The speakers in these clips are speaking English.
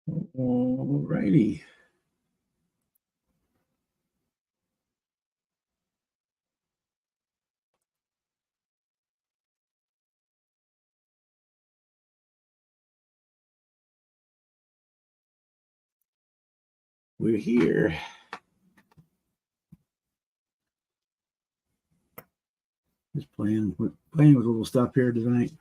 All righty. We're here. Just playing with a little stuff here tonight.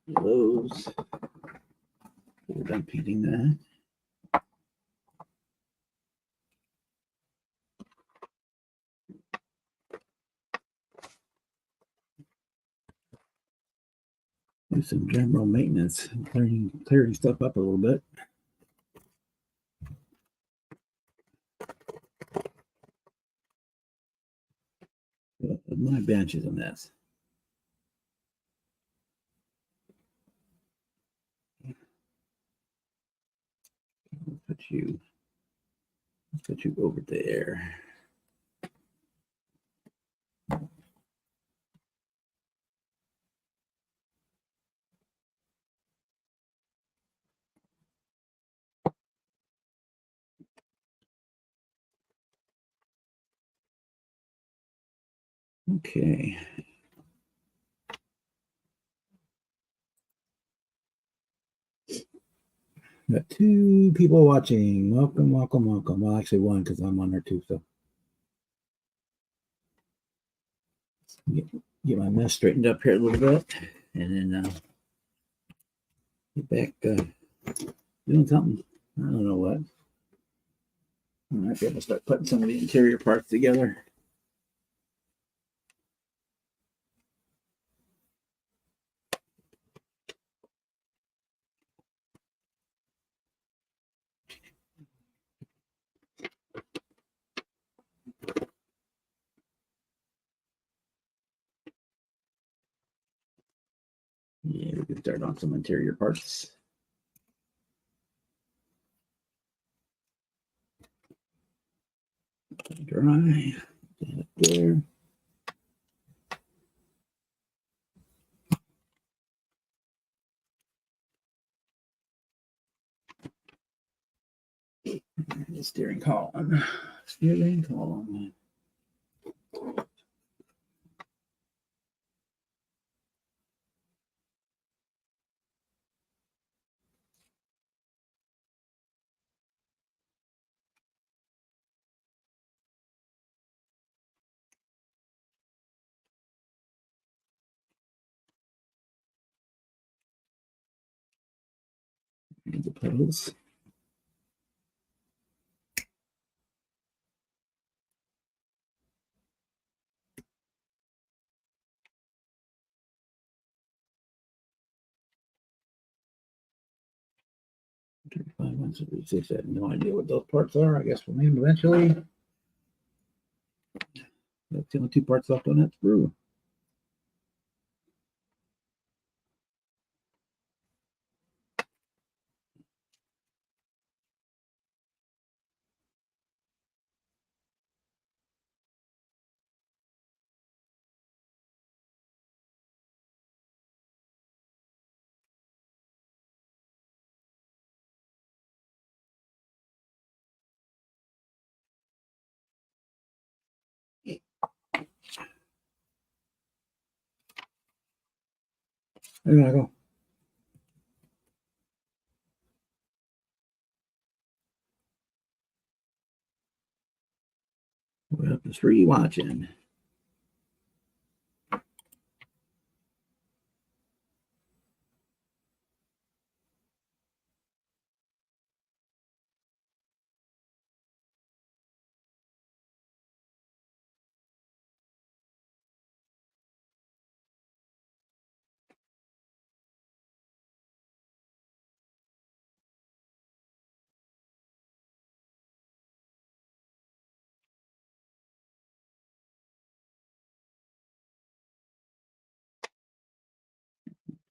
Those. We're done painting that. Do some general maintenance, clearing stuff up a little bit. My bench is a mess. Put you over there. Okay. Got 2 people watching. Welcome. Well, actually 1 because I'm on there too. So get my mess straightened up here a little bit, and then get back doing something. I don't know what. I might be able to start putting some of the interior parts together. Yeah, we can start on some interior parts. Dry. That there. The steering column. Steering column. And the pedals. I have no idea what those parts are. I guess we'll name them eventually. That's the only 2 parts left on that screw. There I go. We're up to 3 watching.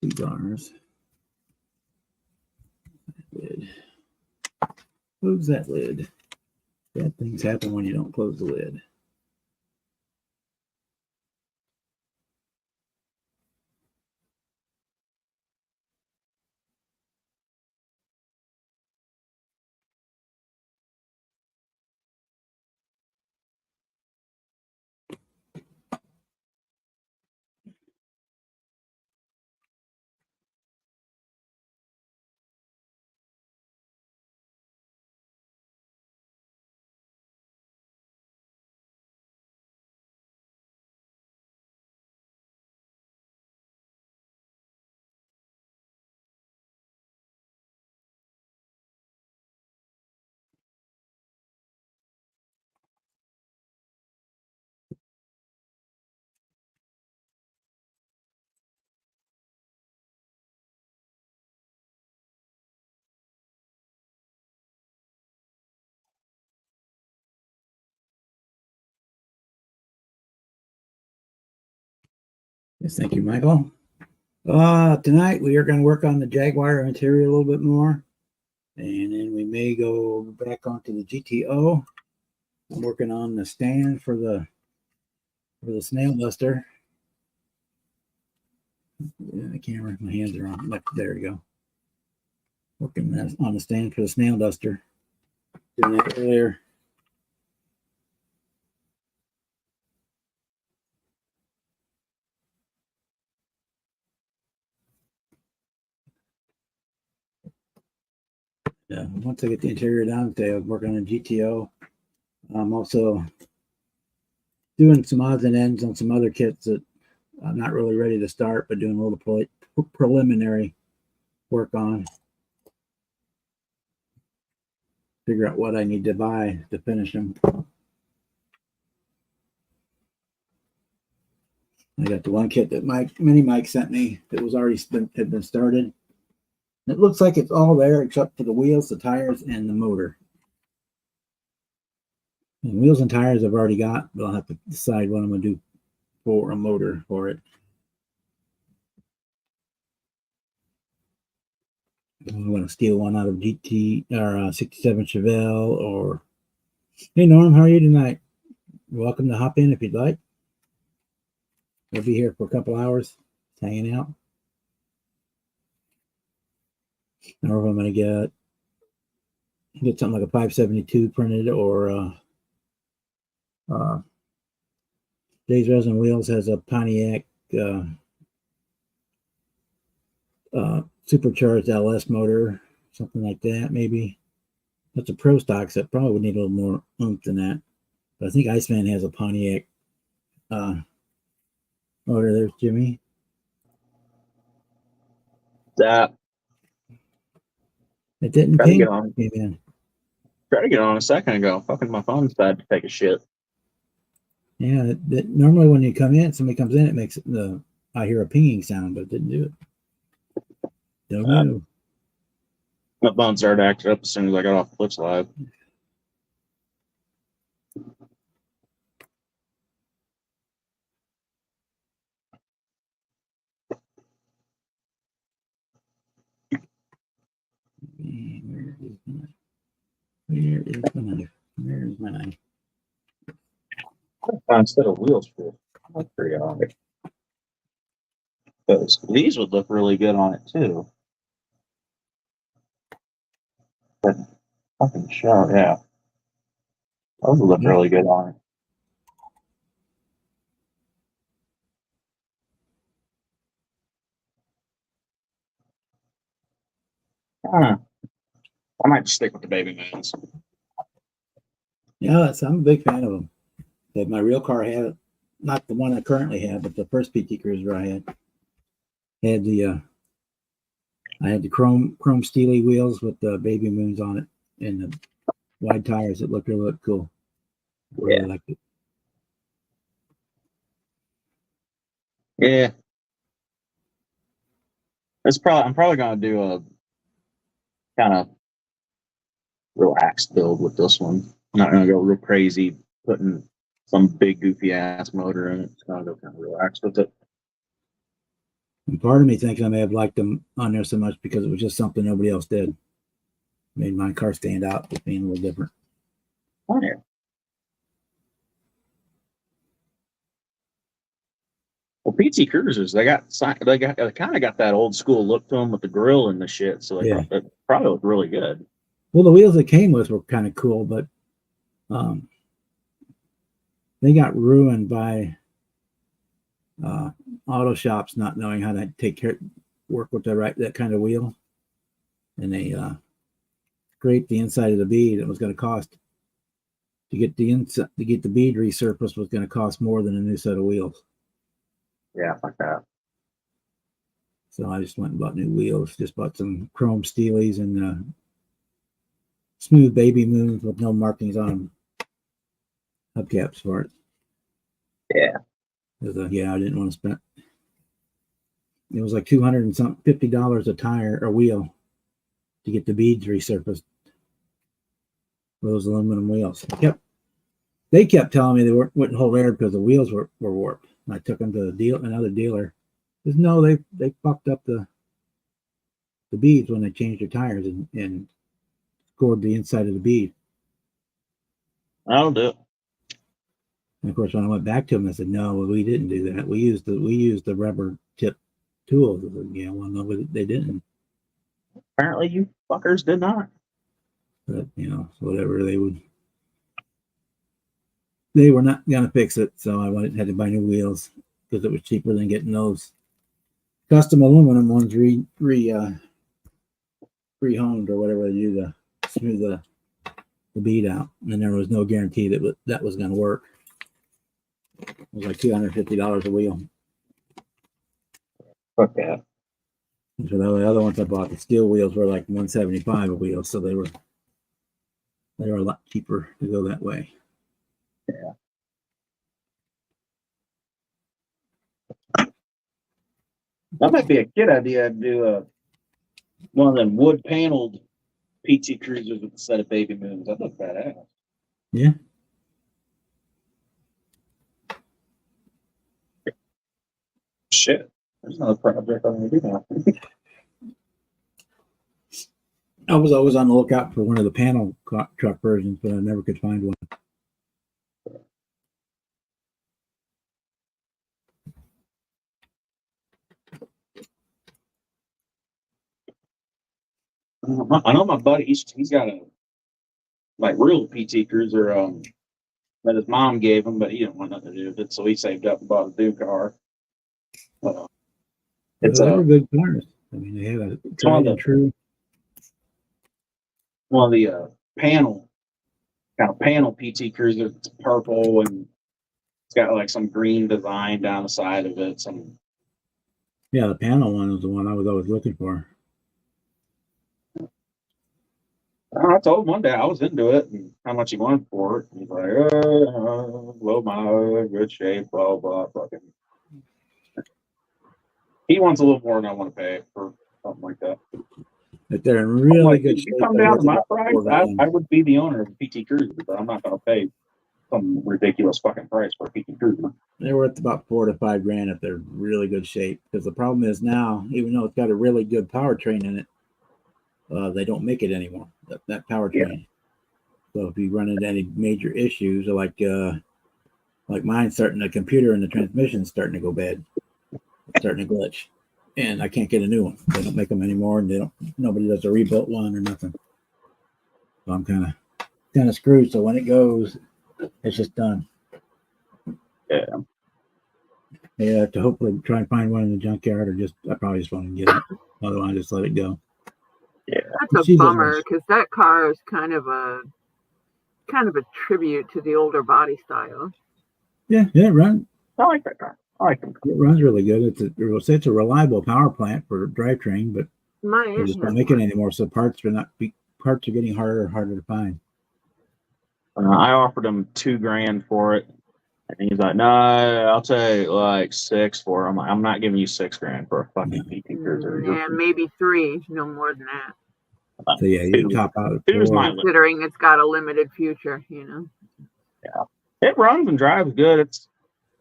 cigars. Lid. Close that lid. Bad things happen when you don't close the lid. Yes, thank you, Michael. Tonight we are going to work on the Jaguar interior a little bit more, and then we may go back onto the GTO. I'm working on the stand for the snail duster. Yeah, the camera, my hands are on. Look, there we go. Working on the stand for the snail duster. Doing that earlier. Yeah, once I get the interior done today, I'll work on the GTO. I'm also doing some odds and ends on some other kits that I'm not really ready to start, but doing a little preliminary work on. Figure out what I need to buy to finish them. I got the one kit that Mike sent me that was already had been started. It looks like it's all there except for the wheels, the tires, and the motor. And wheels and tires I've already got, but I'll have to decide what I'm going to do for a motor for it. I'm going to steal one out of GT or 67 Chevelle. Or hey Norm, how are you tonight? You're welcome to hop in if you'd like. We'll be here for a couple hours, hanging out. Or if I'm going to get something like a 572 printed, or Days Resin Wheels has a Pontiac supercharged LS motor, something like that. Maybe that's a pro stock, so it probably would need a little more oomph than that. But I think Iceman has a Pontiac motor. There's Jimmy. That it didn't try ping. To get on. Yeah. Try to get on a second ago. Fucking my phone decided to take a shit. Yeah, normally when you come in, somebody comes in, it makes I hear a pinging sound, but it didn't do it. Don't know. My phone started acting up as soon as I got off Flix Live. Where is my knife? Where is my knife? Instead of wheels for that's pretty odd. Because these would look really good on it too. But fucking show, yeah. Those would look really good on it. I might just stick with the baby moons. Yeah, I'm a big fan of them. That my real car had, not the one I currently have, but the first PT Cruiser I had the I had the chrome steely wheels with the baby moons on it and the wide tires that looked really cool. Really liked it. Yeah. I'm probably gonna do a kind of relaxed build with this one. I'm not gonna go real crazy putting some big goofy ass motor in it. It's gonna go kind of relaxed with it. And part of me thinks I may have liked them on there so much because it was just something nobody else did. Made my car stand out with being a little different. Oh, yeah. Well, PT Cruisers, they kind of got that old school look to them with the grill and the shit. So Yeah. they probably look really good. Well, the wheels they came with were kind of cool, but they got ruined by auto shops not knowing how to work with that kind of wheel, and they scraped the inside of the bead. It was going to cost to get the bead resurfaced was going to cost more than a new set of wheels. Yeah, like that. So I just went and bought new wheels. Just bought some chrome steelies and smooth baby moons with no markings on them. Hubcaps for it. Yeah. I didn't want to spend. It was like $250 a tire or wheel to get the beads resurfaced. Those aluminum wheels. They kept telling me they wouldn't hold air because the wheels were warped. And I took them to another dealer. Says no, they fucked up the beads when they changed their tires and scored the inside of the bead. I'll do it. And of course, when I went back to them, I said, "No, we didn't do that. We used the rubber tip tools." I said, yeah, well, no, they didn't. Apparently, you fuckers did not. But whatever they were not gonna fix it. So I had to buy new wheels because it was cheaper than getting those custom aluminum ones rehomed or whatever they do to smooth the bead out. And there was no guarantee that was going to work. It was like $250 a wheel. Fuck that. So the other ones I bought, the steel wheels were like $175 a wheel, so they were a lot cheaper to go that way. Yeah. That might be a good idea to do one of them wood paneled PT Cruisers with a set of baby moons. That look badass. Yeah. Shit. There's another project I'm gonna do now. I was always on the lookout for one of the panel truck versions, but I never could find one. I know my buddy. He's got a real PT Cruiser that his mom gave him, but he didn't want nothing to do with it, so he saved up and bought a new car. It's they were good cars. I mean, they had a tried and true. One of the panel PT Cruiser. It's purple and it's got like some green design down the side of it. Yeah, the panel one was the one I was always looking for. I told him one day I was into it and how much he wanted for it. He's like, low mileage, good shape, blah, blah, fucking. He wants a little more than I want to pay for something like that. But they're in really good shape. If you come down to my price, I would be the owner of a PT Cruiser, but I'm not going to pay some ridiculous fucking price for a PT Cruiser. They're worth about $4,000 to $5,000 if they're in really good shape. Because the problem is now, even though it's got a really good powertrain in it, they don't make it anymore. That powertrain. Yeah. So if you run into any major issues, like mine, the computer and the transmission starting to go bad, starting to glitch, and I can't get a new one. They don't make them anymore, and nobody does a rebuilt one or nothing. So I'm kind of screwed. So when it goes, it's just done. Yeah. Yeah, I have to hopefully try and find one in the junkyard, or I probably just want to get it. Otherwise, I just let it go. Yeah, that's a bummer because that car is kind of a tribute to the older body style. Yeah, it runs. I like that car. I like them. It runs really good. It's a reliable power plant for a drivetrain, but they just don't make it anymore. So parts are getting harder and harder to find. I offered him $2,000 for it, and he's like, "No, I'll take like $6,000 for it." I'm not giving you $6,000 for a fucking PT Cruiser. Yeah, maybe 3, no more than that. So yeah, you top out at 4. Considering it's got a limited future, Yeah, it runs and drives good. It's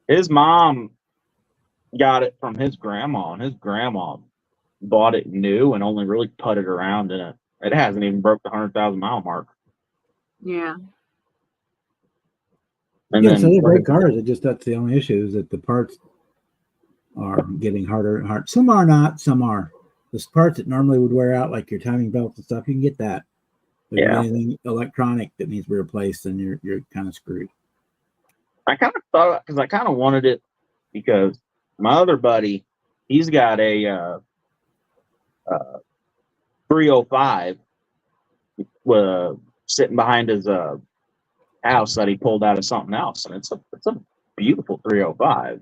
his mom got it from his grandma, and his grandma bought it new and only really putted around in it. It hasn't even broke the 100,000-mile mark. Yeah. And Yeah, so then they're great cars. It just that's the only issue is that the parts are getting harder and harder. Some are not, some are. The parts that normally would wear out, like your timing belts and stuff, you can get that. But if you Yeah. get anything electronic that needs to be replaced, then you're kind of screwed. I kind of thought, because I kind of wanted it, because my other buddy, he's got a 305 sitting behind his house that he pulled out of something else, and it's a beautiful 305.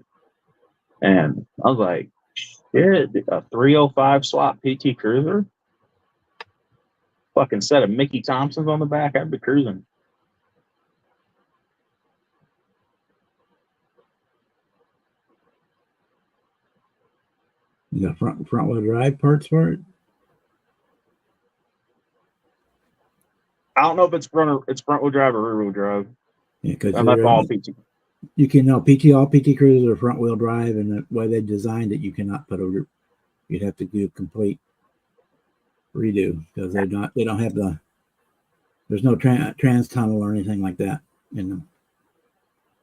And I was like, shit, a 305 swap PT Cruiser, fucking set of Mickey Thompsons on the back, I'd be cruising. You got front wheel drive parts for it. I don't know if it's front wheel drive or rear wheel drive. Yeah, because And that's all PT. you can know all PT Cruisers are front wheel drive, and the way they designed it, you cannot put over. You'd have to do a complete redo because they don't have there's no trans tunnel or anything like that in them.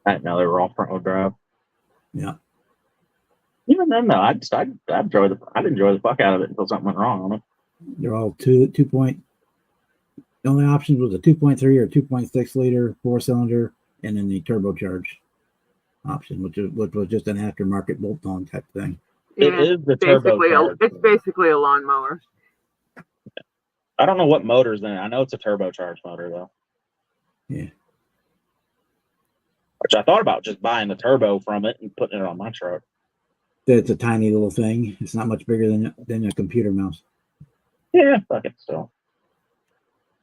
I didn't know they were all front wheel drive. Yeah. Even then, though, I'd enjoy the fuck out of it until something went wrong on it. They're all 2 point. The only options was a 2.3 or 2.6 liter 4-cylinder, and then the turbocharged option, which was just an aftermarket bolt-on type thing. It is the turbocharged. It's basically a lawnmower. I don't know what motor's in it. I know it's a turbocharged motor, though. Yeah. Which I thought about just buying the turbo from it and putting it on my truck. It's a tiny little thing. It's not much bigger than a computer mouse. Yeah, fuck it, still.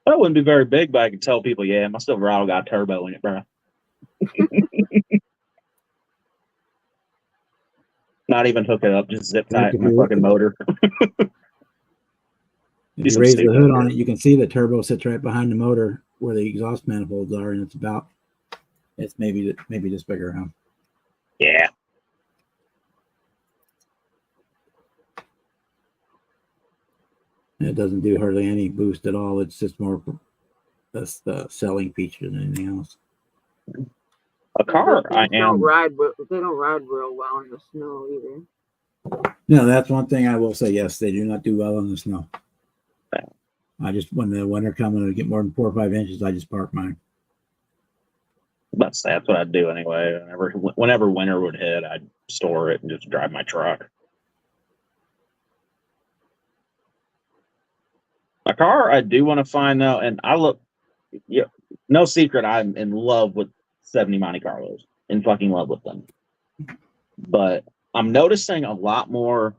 That wouldn't be very big, but I can tell people, yeah, my Silverado got a turbo in it, bro. Not even hook it up, just zip tie it to my fucking motor. If you raise the hood on it, you can see the turbo sits right behind the motor where the exhaust manifolds are, and it's maybe this big around. Yeah. And it doesn't do hardly any boost at all. It's just more a selling feature than anything else. A car, they don't ride real well in the snow either. No, that's one thing I will say. Yes, they do not do well in the snow. I just, when the winter comes and I get more than 4 or 5 inches, I just park mine. That's what I'd do anyway. Whenever winter would hit, I'd store it and just drive my truck. A car I do want to find though, and no secret, I'm in love with 70 Monte Carlos. In fucking love with them. But I'm noticing a lot more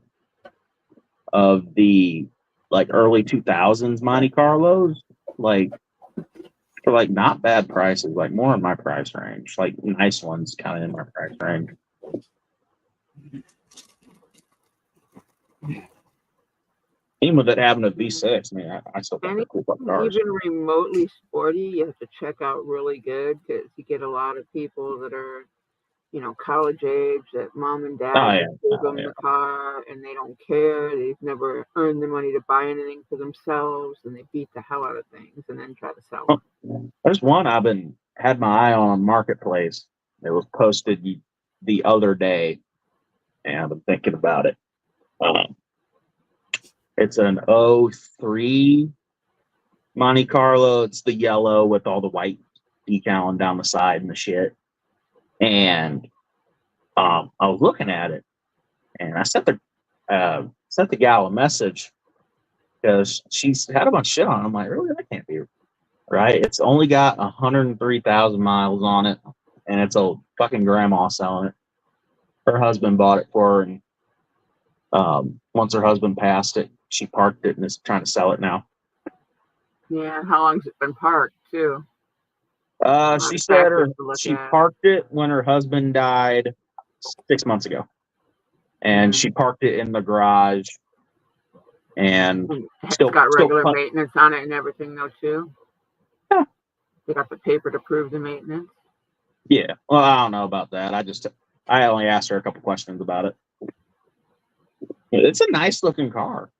of the early 2000s Monte Carlos, for not bad prices, more in my price range, nice ones kind of in my price range. Even with it having a V6, I mean, I still think they're cool cars. Even remotely sporty, you have to check out really good because you get a lot of people that are, college age, that mom and dad give them the car and they don't care. They've never earned the money to buy anything for themselves, and they beat the hell out of things and then try to sell them. There's one I've had my eye on Marketplace. It was posted the other day, and I've been thinking about it. It's an 03 Monte Carlo. It's the yellow with all the white decaling down the side and the shit. And I was looking at it, and I sent the gal a message because she's had a bunch of shit on it. I'm like, really? That can't be right. It's only got 103,000 miles on it, and it's a fucking grandma selling it. Her husband bought it for her, and once her husband passed it, she parked it and is trying to sell it now. Yeah, how long's it been parked too? She said she parked it when her husband died 6 months ago, and she parked it in the garage, and still got regular maintenance on it and everything though too. Yeah, they got the paper to prove the maintenance. Yeah, well, I don't know about that. I only asked her a couple questions about it. It's a nice looking car.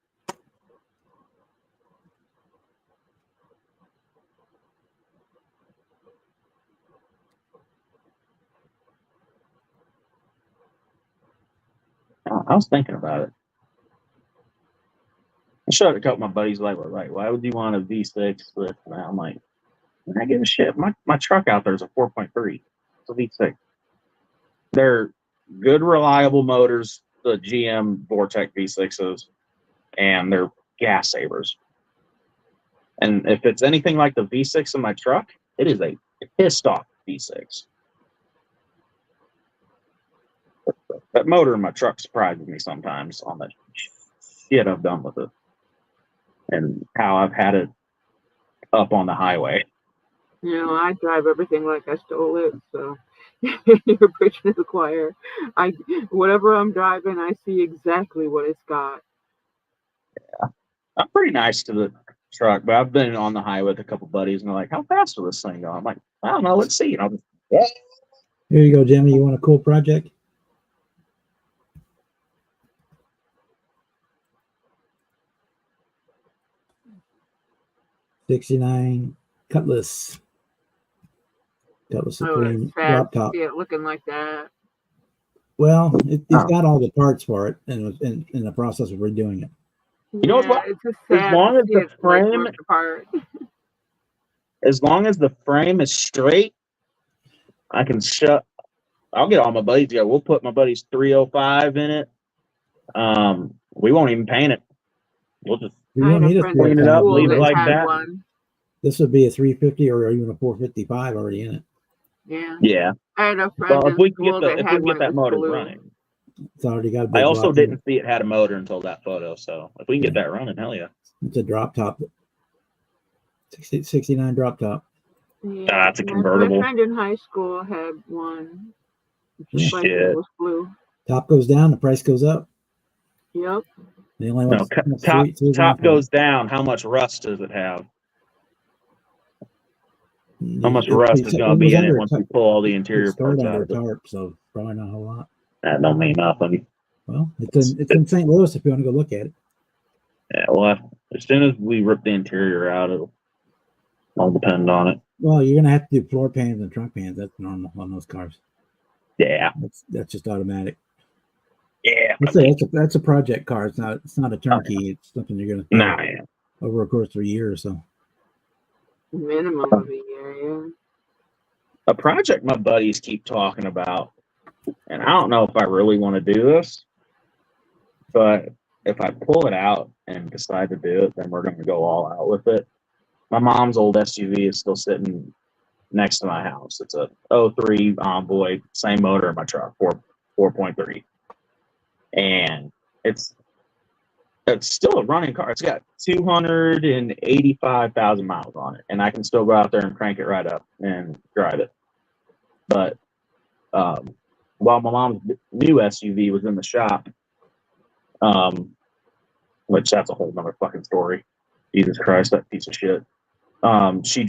I was thinking about it. I showed it a couple of my buddies, like, why would you want a V6 with? And I'm like, I give a shit. My truck out there is a 4.3. It's a V6. They're good, reliable motors, the GM Vortec V6s, and they're gas savers. And if it's anything like the V6 in my truck, it is a pissed off V6. That motor in my truck surprises me sometimes on the shit I've done with it and how I've had it up on the highway. You know, I drive everything like I stole it, so you're preaching to the choir. Whatever I'm driving, I see exactly what it's got. Yeah. I'm pretty nice to the truck, but I've been on the highway with a couple buddies and they're like, how fast will this thing go? I'm like, I don't know, let's see. And I'll just, Here you go, Jimmy. You want a cool project? '69 Cutlass. Cutlass Supreme drop top. See it looking like that. Well, it's got all the parts for it, and was in the process of redoing it. You know what? It's just As sad long to as see the it, like, frame, ripped apart. as long as the frame is straight, I can I'll get all my buddies together. We'll put my buddy's 305 in it. We won't even paint it. We'll just clean it up, leave it like that. One. This would be a 350 or even a 455 already in it. Yeah. Yeah. I had a friend Well, if we in school that had one that motor blue. running. It's already got a big I also drop didn't see it had a motor until that photo, so if we can get Yeah. that running, hell yeah. It's a drop top. 69 drop top. Yeah. That's a convertible. My friend in high school had one. Just like Shit. it was blue. Top goes down, the price goes up. Yep. They only No, want top goes down. How much rust does it have? How much rust is going to be in it once we pull all the interior parts out of it? Tarp, so probably not a whole lot. That don't mean nothing. Well, it's in St. Louis if you want to go look at it. Yeah, well, as soon as we rip the interior out, it'll all depend on it. Well, you're gonna have to do floor pans and trunk pans. That's normal on those cars. Yeah, that's just automatic. Yeah, that's a project car. It's not a turnkey. It's something you're gonna over a course of a year or so. Minimum of a year, yeah. A project my buddies keep talking about, and I don't know if I really want to do this, but if I pull it out and decide to do it, then we're going to go all out with it. My mom's old SUV is still sitting next to my house. It's a 03 Envoy, same motor in my truck, 4.3. And it's still a running car. It's got 285,000 miles on it, and I can still go out there and crank it right up and drive it. But while my mom's new SUV was in the shop, which that's a whole nother fucking story. Jesus Christ, that piece of shit. She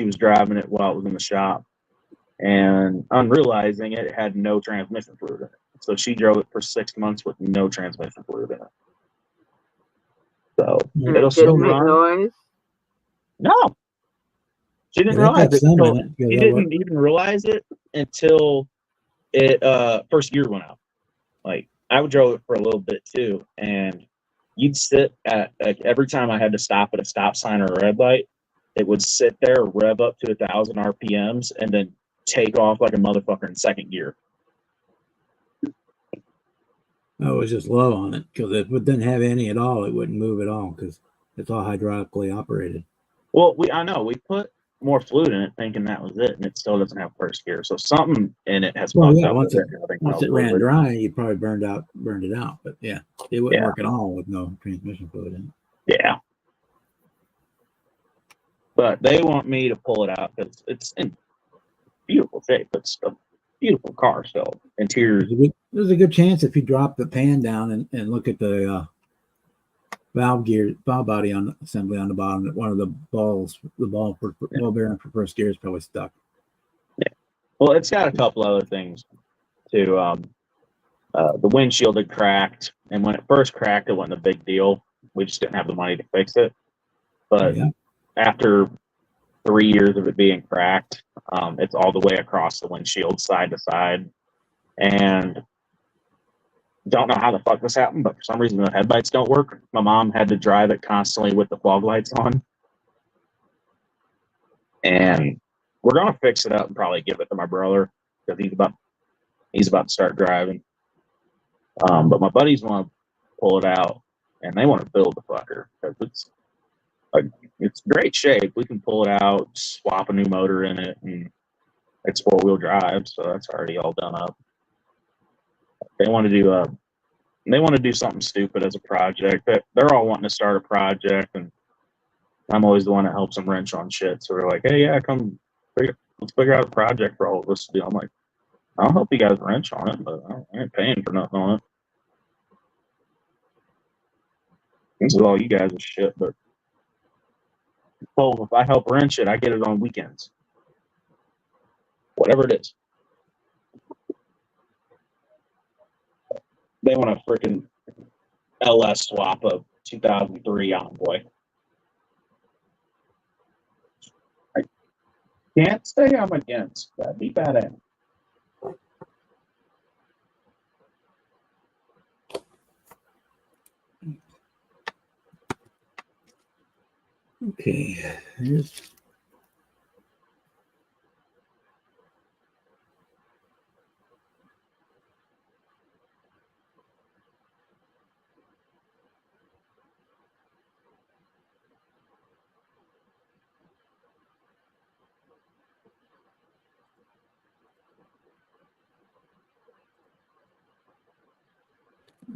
was driving it while it was in the shop, and unrealizing it had no transmission fluid in it. So she drove it for 6 months with no transmission fluid in it. So it'll still run. Noise? No. She didn't realize it. She didn't even realize it until it first gear went out. Like, I drove it for a little bit too, and you'd sit at, like, every time I had to stop at a stop sign or a red light, it would sit there, rev up to 1,000 RPMs, and then take off like a motherfucker in second gear. Oh, it was just low on it, because if it didn't have any at all, it wouldn't move at all, because it's all hydraulically operated. Well, I know we put more fluid in it, thinking that was it, and it still doesn't have first gear. So something in it has fucked up. Once it ran dry, you probably burned it out. But yeah, it wouldn't work at all with no transmission fluid in it. Yeah. But they want me to pull it out because it's in beautiful shape. It's a beautiful car still. Interior. There's a good chance if you drop the pan down and look at the valve body on assembly on the bottom, that one of the ball bearing for first gear is probably stuck. Yeah. Well, it's got a couple other things too. The windshield had cracked, and when it first cracked, it wasn't a big deal. We just didn't have the money to fix it. But Yeah. after 3 years of it being cracked, it's all the way across the windshield, side to side, and don't know how the fuck this happened, but for some reason the headlights don't work. My mom had to drive it constantly with the fog lights on, and we're gonna fix it up and probably give it to my brother because he's about to start driving. But my buddies want to pull it out, and they want to build the fucker because it's great shape. We can pull it out, swap a new motor in it, and it's 4-wheel drive, so that's already all done up. They want to do something stupid as a project. They're all wanting to start a project, and I'm always the one that helps them wrench on shit. So they're like, "Hey, yeah, let's figure out a project for all of us to do." I'm like, "I'll help you guys wrench on it, but I ain't paying for nothing on it. This is all you guys are shit." But if I help wrench it, I get it on weekends, whatever it is. They want a freaking LS swap of 2003 Envoy. I can't say I'm against. That'd be badass. Okay. Here's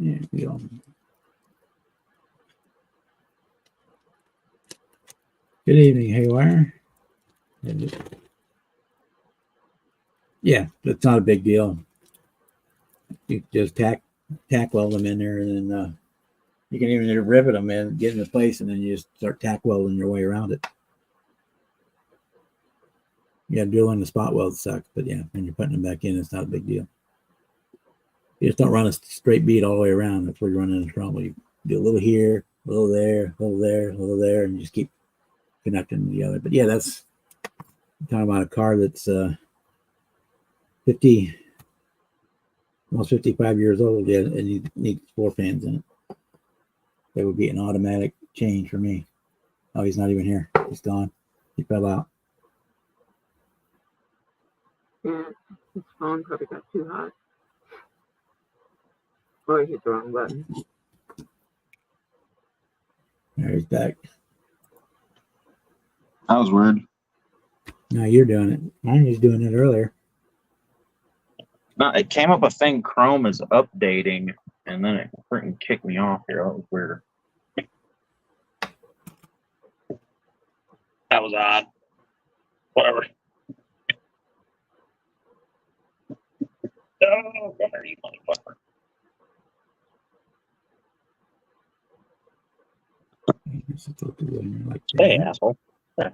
there we go. Good evening, Haywire. Yeah, it's not a big deal. You just tack weld them in there, and then you can even rivet them in, get into place, and then you just start tack welding your way around it. Yeah, drilling the spot weld sucks, but yeah, when you're putting them back in, it's not a big deal. You just don't run a straight bead all the way around. That's where you're running into trouble. You do a little here, a little there, a little there, a little there, and you just keep connecting to the other. But yeah, that's talking about a car that's 50, almost 55 years old. Yeah, and you need 4 fans in it. That would be an automatic change for me. Oh, he's not even here. He's gone. He fell out. Yeah, his phone probably got too hot. Or he hit the wrong button. There he's back. That was weird. No, you're doing it. Mine was doing it earlier. No, it came up a thing Chrome is updating, and then it freaking kicked me off here. That was weird. That was odd. Whatever. Oh, come here, you motherfucker. Hey, asshole. Yeah.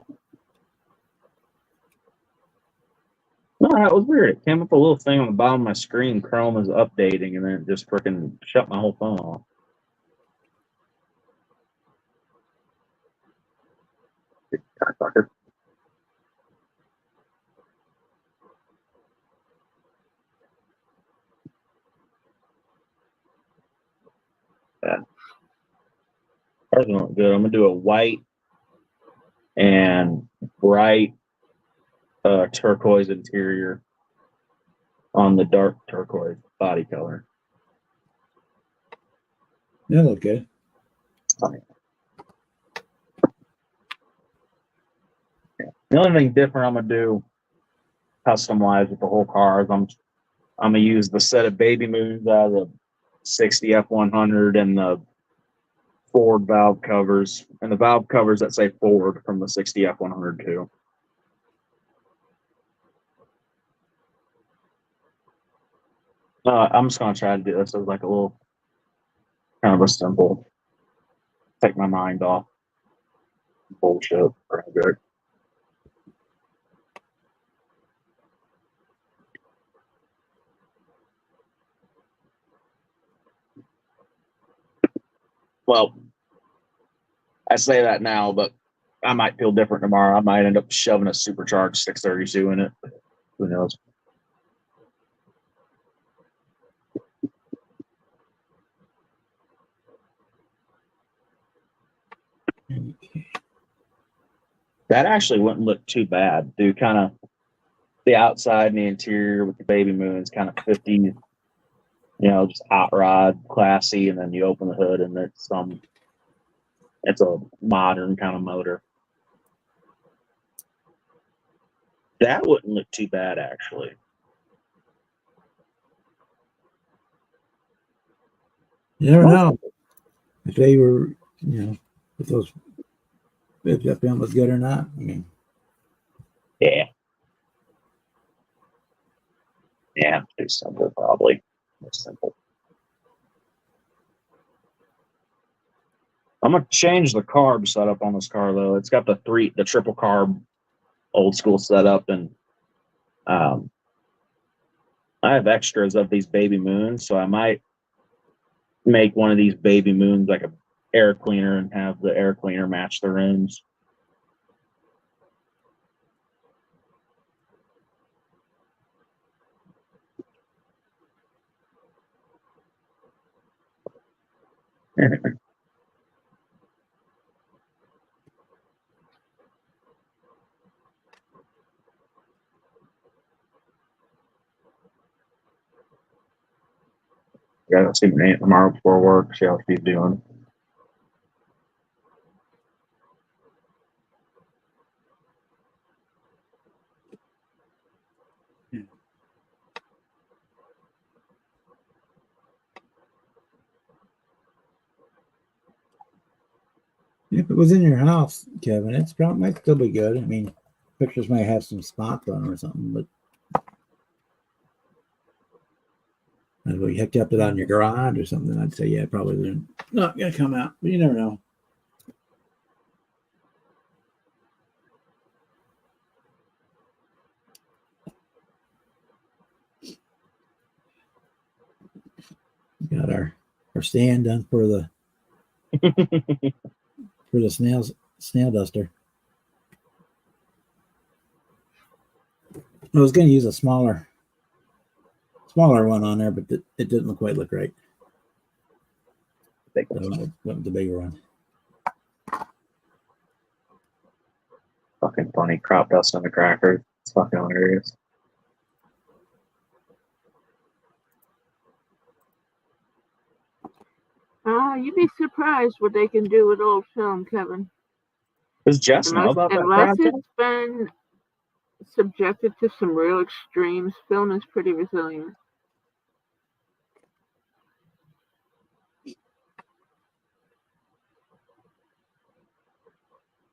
No, that was weird. It came up a little thing on the bottom of my screen. Chrome is updating, and then it just freaking shut my whole phone off. Cocksucker. Yeah. Ours not good. I'm gonna do a white and bright turquoise interior on the dark turquoise body color. That look good. The only thing different I'm gonna do custom wise with the whole car is I'm gonna use the set of baby moves out of the 60 F100 and the Ford valve covers and the valve covers that say Ford from the 60 F100 too. I'm just gonna try to do this as like a little kind of a simple, take my mind off bullshit project. Well, I say that now, but I might feel different tomorrow. I might end up shoving a supercharged 632 in it. Who knows? Okay. That actually wouldn't look too bad. Do kind of the outside and the interior with the baby moons, kind of 50s, just hot rod, classy, and then you open the hood and it's a modern kind of motor. That wouldn't look too bad, actually. You never know if they were, if those if that film was good or not. I mean, Yeah, too simple, probably. It's simple. I'm gonna change the carb setup on this car though. It's got the triple carb old school setup, and I have extras of these baby moons, so I might make one of these baby moons like a air cleaner and have the air cleaner match the rims. Gotta see my aunt tomorrow before work, see how she's doing. if it was in your house, Kevin, it's probably might still be good. I mean, pictures might have some spots on them or something, but if you kept it on your garage or something, I'd say yeah, probably they're not gonna come out. But you never know. We got our stand done for the snail duster. I was going to use a smaller one on there, but it didn't quite look right. So I went with the bigger one. Fucking funny, crop dust on the cracker. It's fucking hilarious. You'd be surprised what they can do with old film, Kevin. Does Jess know about that Unless project? it's been subjected to some real extremes, film is pretty resilient.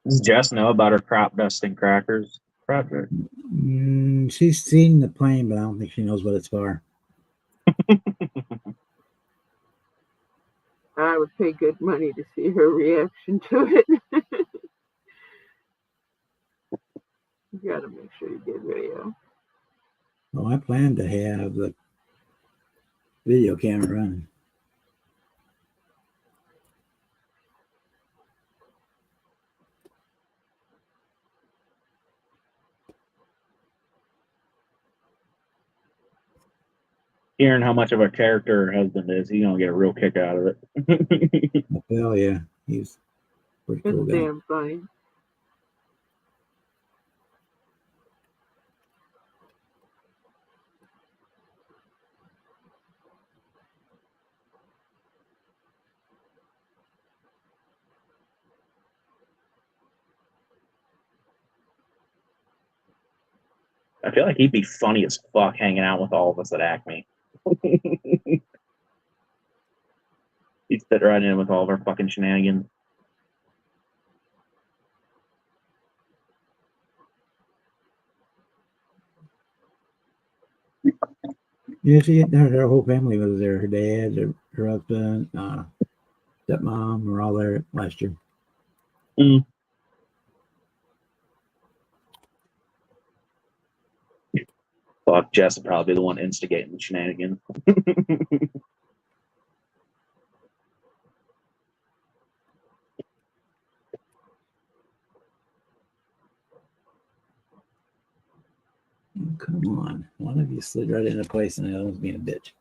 Does Jess know about her crop dusting crackers project? She's seen the plane, but I don't think she knows what it's for. I would pay good money to see her reaction to it. You gotta make sure you get video. Well, I plan to have the video camera running. Hearing how much of a character her husband is, he's gonna get a real kick out of it. Hell yeah, he's a pretty cool guy. Damn funny. I feel like he'd be funny as fuck hanging out with all of us at Acme. He'd fit right in with all of our fucking shenanigans. Yeah, her whole family was there. Her dad, her husband, stepmom were all there last year. Fuck, Jess would probably be the one instigating the shenanigans. come on. One of you slid right into place and the other one's being a bitch.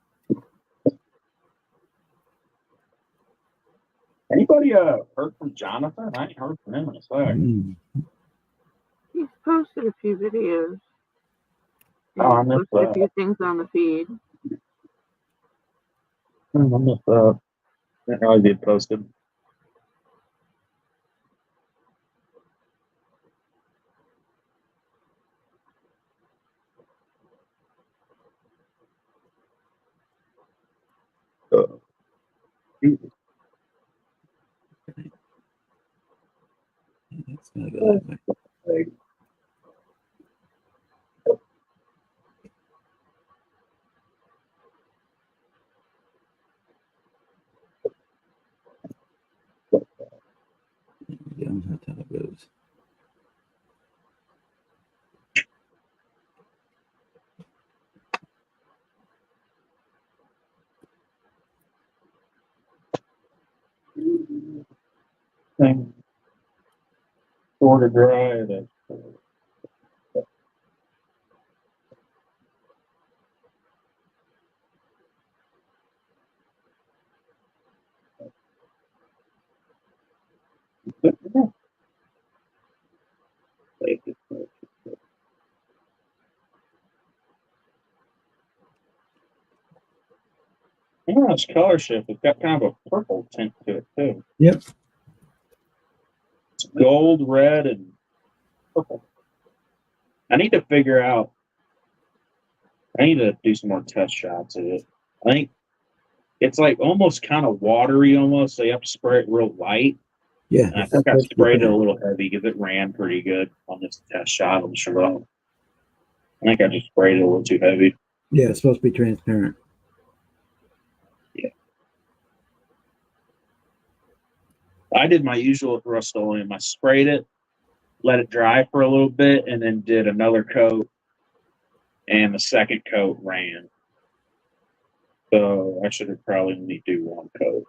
Anybody heard from Jonathan? I ain't heard from him in a sec. He's posted a few videos. Oh, I He's missed posted a that. few things on the feed. I missed that. Didn't realize he had posted. Jesus. It's gonna go that way. Yeah, that's how it goes. Thing. Sort of dry. That. Yeah, it's color shift. It's got kind of a purple tint to it too. Yep. It's gold, red, and purple. I need to figure out. I need to do some more test shots of it. I think it's like almost kind of watery, almost. So you have to spray it real light. Yeah. And I think I sprayed it a little heavy because it ran pretty good on this test shot on the Chevrolet. I think I just sprayed it a little too heavy. Yeah, it's supposed to be transparent. Yeah. I did my usual with Rust-Oleum. I sprayed it, let it dry for a little bit, and then did another coat. And the second coat ran. So I should have probably only do one coat.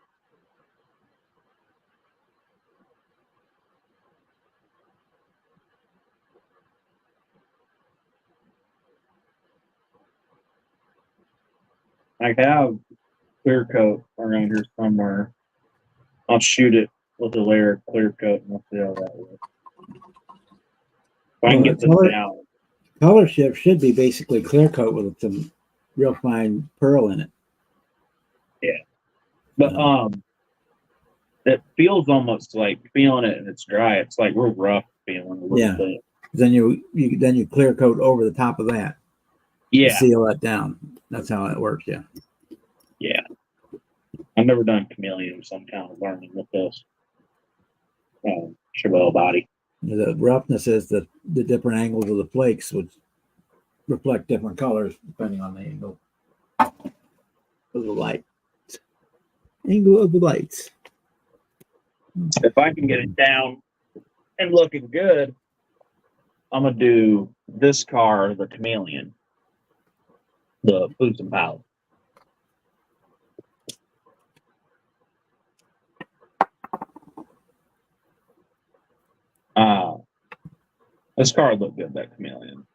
I have clear coat around here somewhere. I'll shoot it with a layer of clear coat and we'll see how that works. If I can get this down. Color shift should be basically clear coat with some real fine pearl in it. Yeah. But it feels almost like feeling it and it's dry. It's like real rough feeling a little bit. Then you clear coat over the top of that. Yeah. To seal that down. That's how it works, yeah. Yeah. I've never done chameleon, so I'm kind of learning with this. Chevelle body. The roughness is the different angles of the flakes would reflect different colors depending on the angle of the light. Angle of the lights. If I can get it down and looking good, I'm gonna do this car, the chameleon, the Boots and Pals. This car looked good, that chameleon.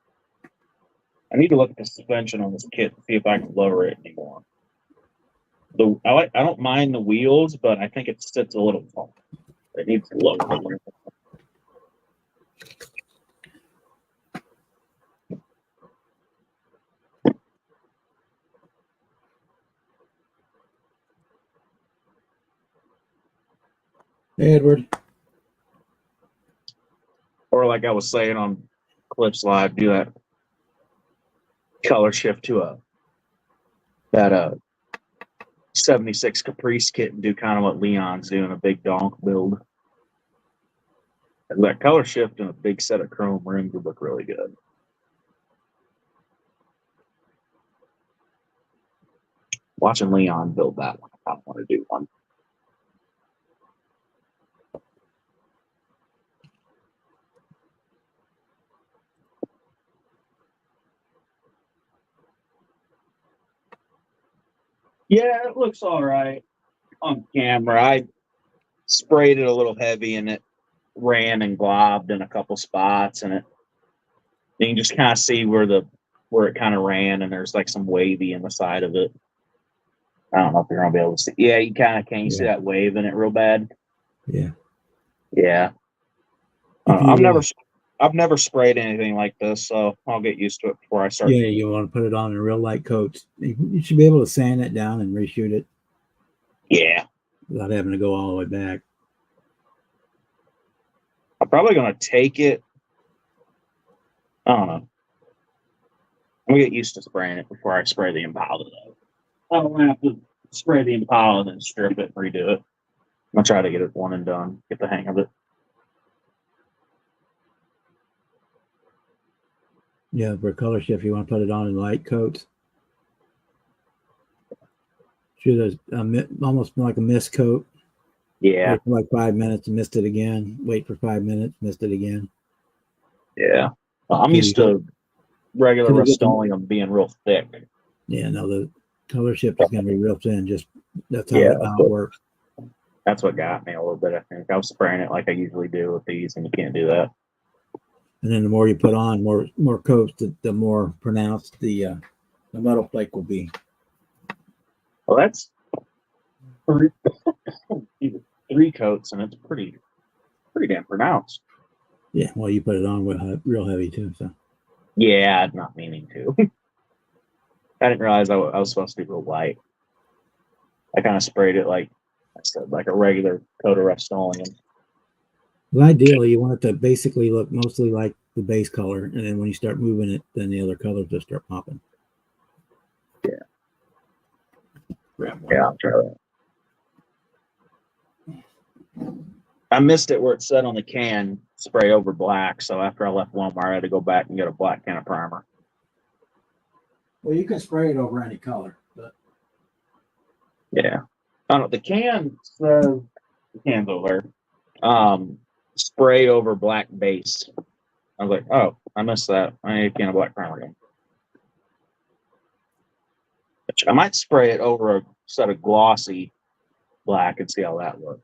I need to look at the suspension on this kit to see if I can lower it anymore. I don't mind the wheels, but I think it sits a little tall. It needs to lower a little. Hey, Edward. Or like I was saying on Clips Live, do that color shift to that 76 Caprice kit and do kind of what Leon's doing, a big donk build. And that color shift and a big set of chrome rims would look really good. Watching Leon build that one, I want to do one. Yeah, it looks all right on camera. I sprayed it a little heavy and it ran and globbed in a couple spots, and you can just kind of see where the where it kind of ran, and there's like some wavy in the side of it. I don't know if you're gonna be able to see. Yeah, you kind of can. You see that wave in it real bad. Yeah. Yeah. I've never sprayed anything like this, so I'll get used to it before I start. Yeah, you want to put it on in real light coats. You should be able to sand it down and reshoot it. Yeah. Without having to go all the way back. I'm probably gonna take it. I don't know. I'm gonna get used to spraying it before I spray the Impala though. I don't have to spray the Impala and then strip it and redo it. I'm gonna try to get it one and done, get the hang of it. Yeah, for color shift, you want to put it on in light coats. Shoot almost like a mist coat. Yeah. Wait for like 5 minutes, mist it again. Wait for 5 minutes, mist it again. Yeah. I'm used to regular Rust-Oleum being real thick. Yeah, no, the color shift is going to be real thin. Just that's how it works. That's what got me a little bit. I think I was spraying it like I usually do with these, and you can't do that. And then the more you put on, more coats, the more pronounced the metal flake will be. Well, that's three coats, and it's pretty damn pronounced. Yeah, well, you put it on with real heavy too. So. Yeah, I'm not meaning to. I didn't realize I was supposed to be real light. I kind of sprayed it like I said, like a regular coat of Rust-Oleum. Well, ideally, you want it to basically look mostly like the base color, and then when you start moving it, then the other colors just start popping. Yeah, I'll try that. I missed it where it said on the can, spray over black. So after I left Walmart, I had to go back and get a black can of primer. Well, you can spray it over any color, but yeah, I don't know. The can says the can's over there. Spray over black base. I was like, oh, I missed that. I need a can of black primer again. I might spray it over a set of glossy black and see how that works.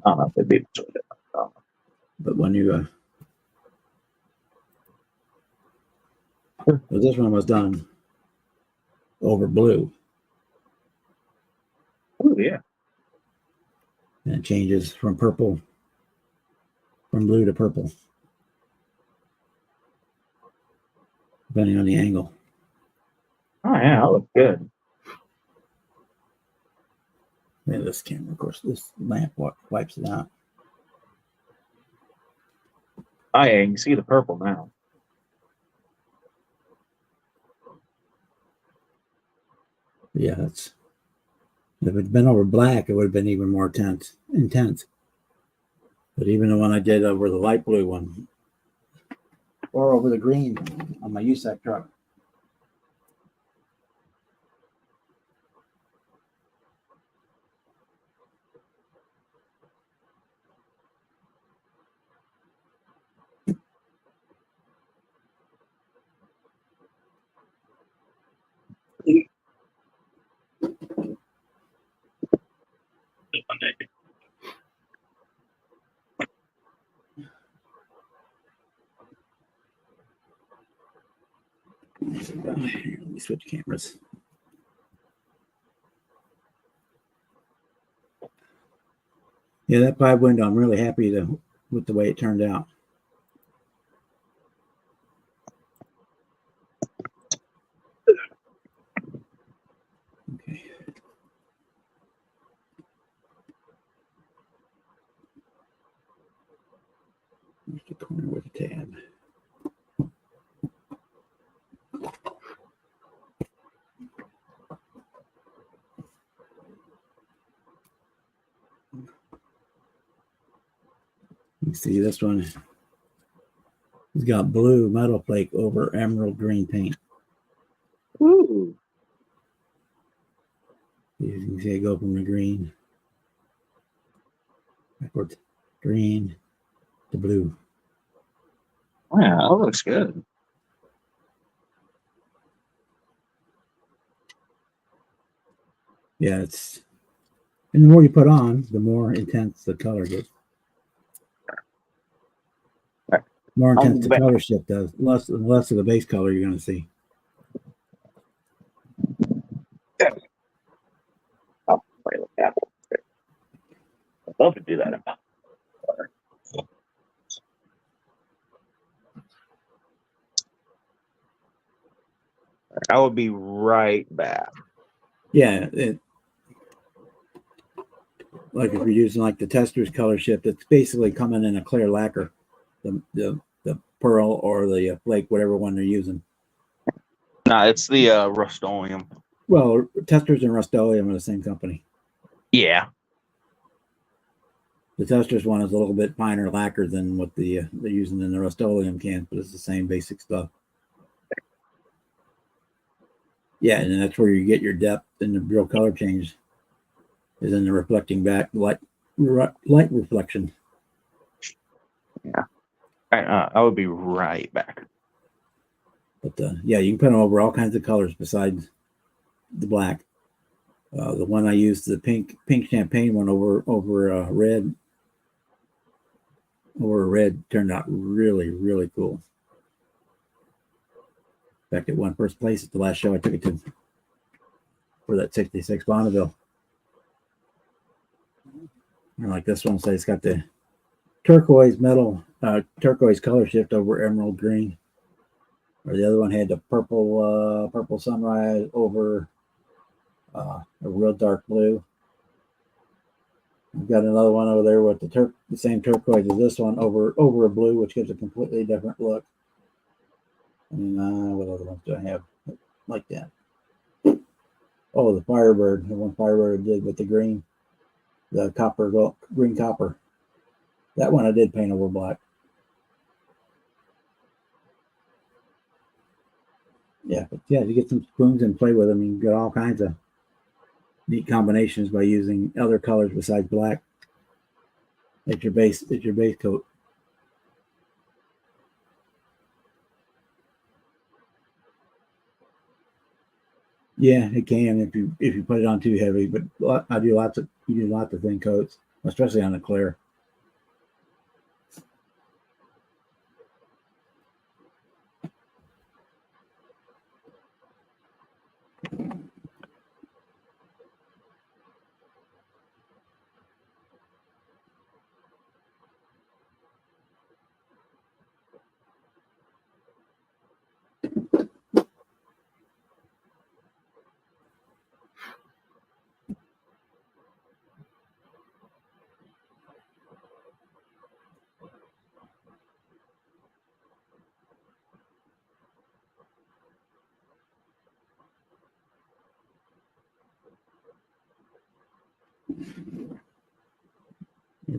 I don't know if it'd be between it. But when you this one was done over blue. Oh yeah. And it changes from blue to purple. Depending on the angle. Oh yeah, that looks good. Yeah, this camera, of course, this lamp wipes it out. Oh yeah, you can see the purple now. Yeah, if it'd been over black, it would have been even more intense. But even the one I did over the light blue one, or over the green on my USAC truck. Let me switch cameras. Yeah, that 5 window, I'm really happy with the way it turned out. Okay. There's the corner with the tab. You see this one? It's got blue metal flake over emerald green paint. Ooh. You can see it go from the green, backwards, green to blue. Yeah, that looks good. Yeah, and the more you put on, the more intense the color gets. More On intense the the back. color shift does. Less of the base color you're going to see. I'll play with that. I'd love to do that. I will be right back. Yeah, like if you're using like the Tester's color shift, it's basically coming in a clear lacquer, the pearl or the flake, whatever one they're using. No, it's the Rust-Oleum. Well, Testers and Rust-Oleum are the same company. Yeah. The Testers one is a little bit finer lacquer than what they're using in the Rust-Oleum cans, but it's the same basic stuff. Yeah, and that's where you get your depth and the real color change is in the reflecting back light reflection. Yeah. I would be right back. But yeah, you can put them over all kinds of colors besides the black. The one I used, the pink champagne one over red. Over red turned out really, really cool. In fact, it won first place at the last show I took it to for that 66 Bonneville. And like this one, so it's got the turquoise turquoise color shift over emerald green. Or the other one had the purple sunrise over a real dark blue. I've got another one over there with the same turquoise as this one over a blue, which gives a completely different look. And what other ones do I have like that? Oh, the Firebird. The one Firebird I did with the green, the green copper. That one I did paint over black. Yeah, but yeah, you get some spoons and play with them. You can get all kinds of neat combinations by using other colors besides black. It's your base coat. Yeah, it can if you put it on too heavy. But you do lots of thin coats, especially on the clear.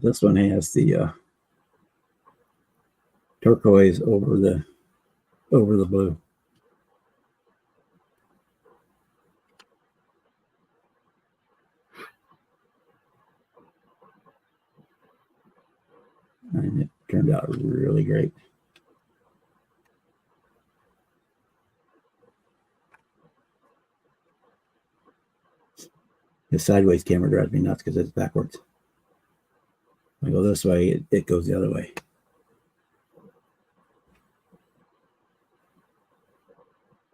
This one has the turquoise over the blue. And it turned out really great. The sideways camera drives me nuts because it's backwards. I go this way, it goes the other way.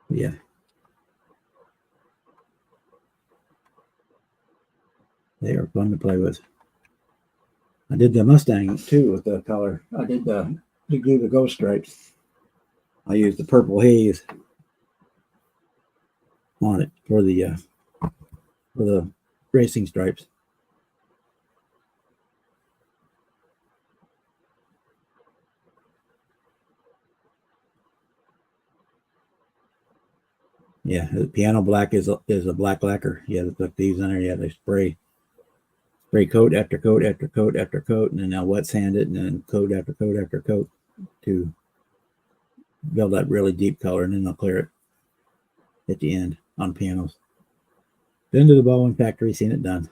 Yeah. They are fun to play with. I did the Mustang too with the color. I did to do the ghost stripes. I used the purple haze on it for the racing stripes. Yeah, the piano black is a black lacquer. Yeah, they put these in there. Yeah, they spray coat after coat after coat after coat, and then they'll wet sand it, and then coat after coat after coat to build that really deep color, and then they'll clear it at the end on pianos. Been to the Bowen factory, seen it done.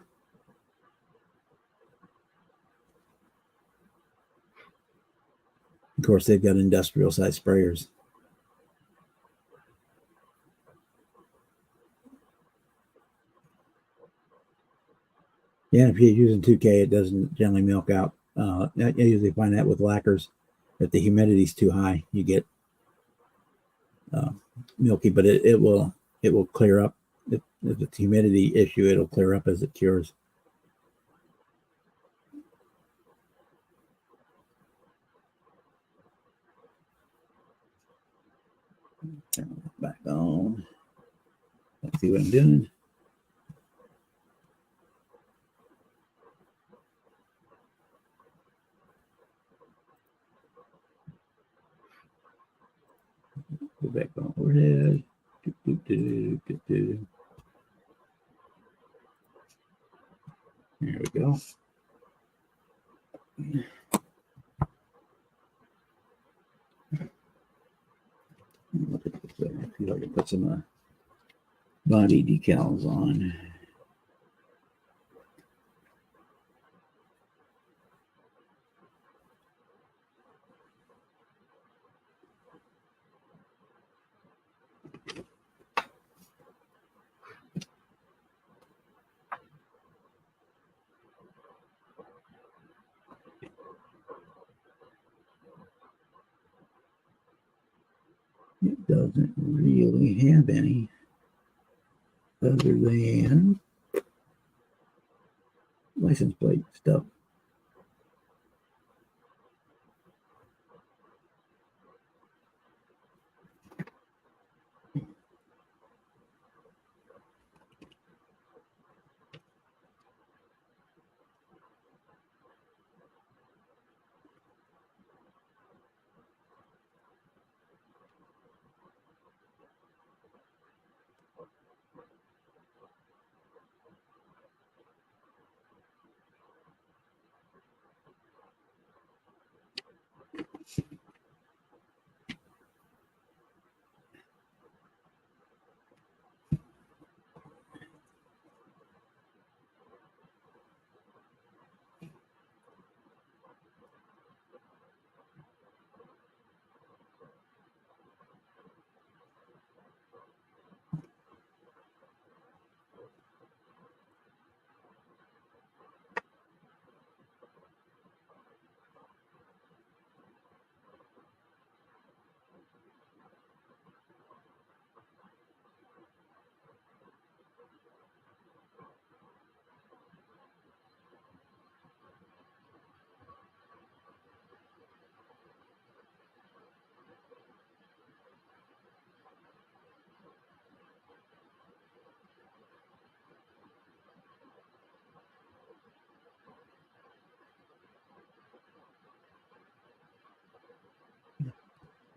Of course, they've got industrial size sprayers. Yeah, if you're using 2K, it doesn't generally milk out. I usually find that with lacquers. If the humidity's too high, you get milky, but it will clear up. If it's a humidity issue, it'll clear up as it cures. Turn it back on. Let's see what I'm doing. Go back on overhead. There we go. Look at this. See if I can put some body decals on. It doesn't really have any other than license plate stuff.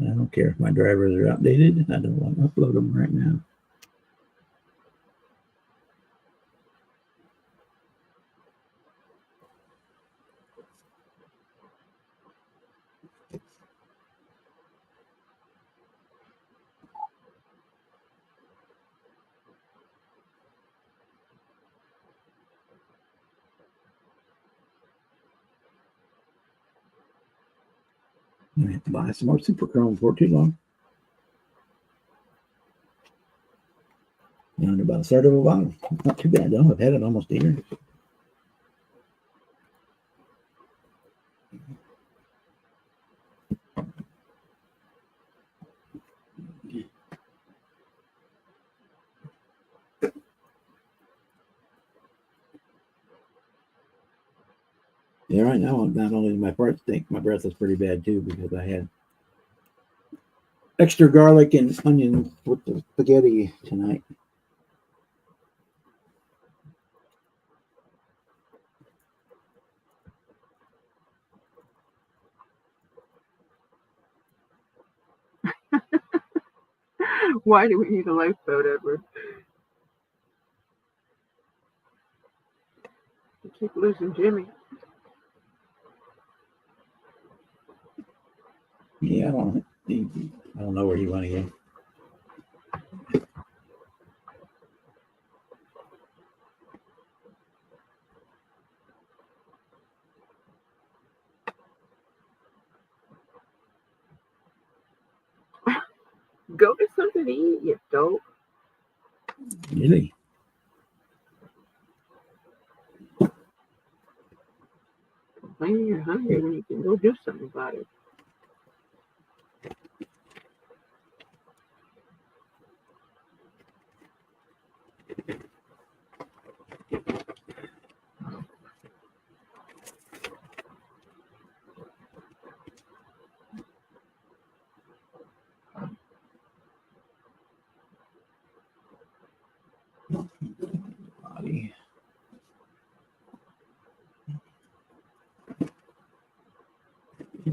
I don't care if my drivers are outdated. I don't want to upload them right now. I have to buy some more Super Chrome before too long. And about a third of a bottle. Not too bad though. I've had it almost a year. Yeah, right now, not only my breath stink, my breath is pretty bad too because I had extra garlic and onion with the spaghetti tonight. Why do we need a lifeboat, Edward? You keep losing Jimmy. Yeah, I don't know where he went again. Go get something to eat, you dope. Really? Complain you're hungry when you can go do something about it.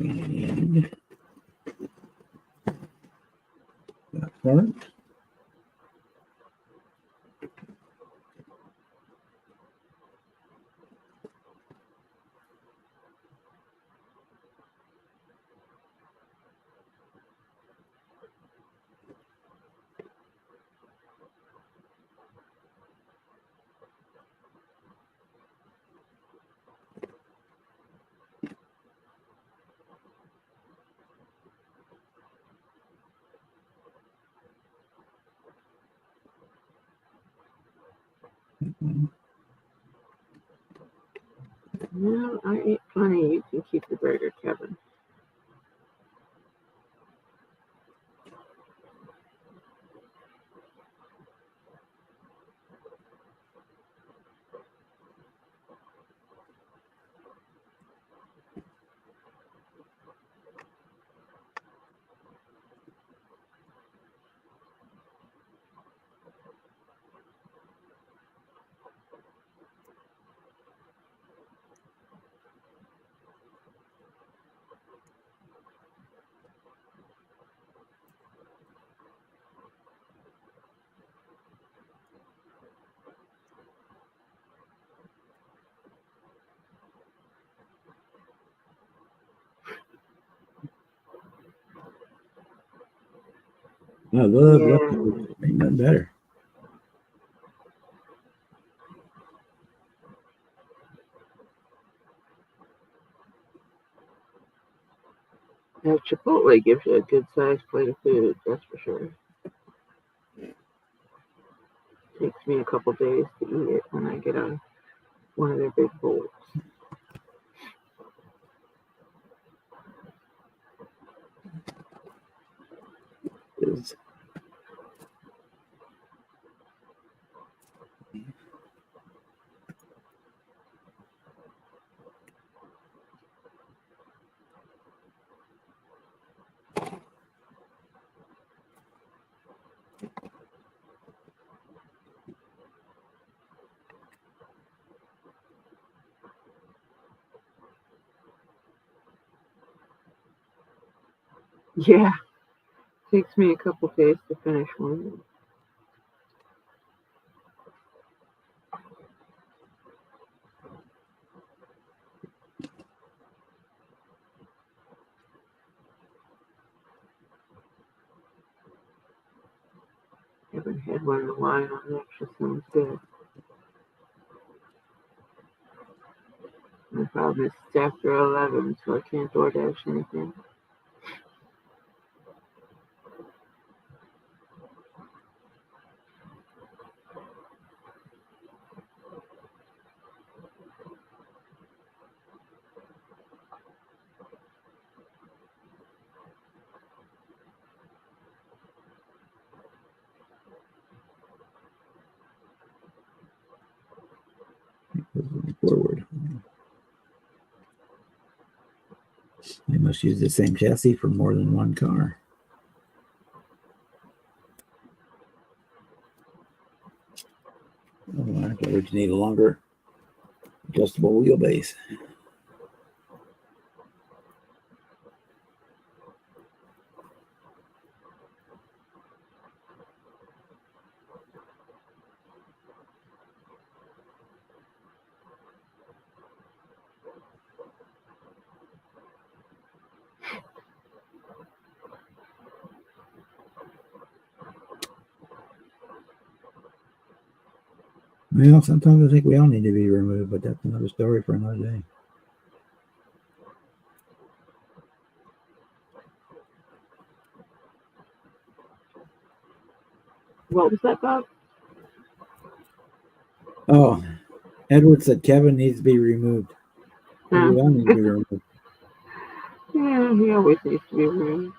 And that part. No, I ate plenty. You can keep the burger, Kevin. I love Yeah. leftovers. Ain't nothing better. Now, Chipotle gives you a good sized plate of food, that's for sure. Takes me a couple days to eat it when I get one of their big bowls. Is- Yeah, takes me a couple days to finish one. Haven't had one in a while. That actually sounds good. My problem is it's after 11, so I can't DoorDash anything. Forward. They must use the same chassis for more than one car. Oh, I thought you need a longer adjustable wheelbase. Well, sometimes I think we all need to be removed, but that's another story for another day. What was that, Bob? Oh, Edward said Kevin needs to be removed. Huh? We all need to be removed. Yeah, he always needs to be removed.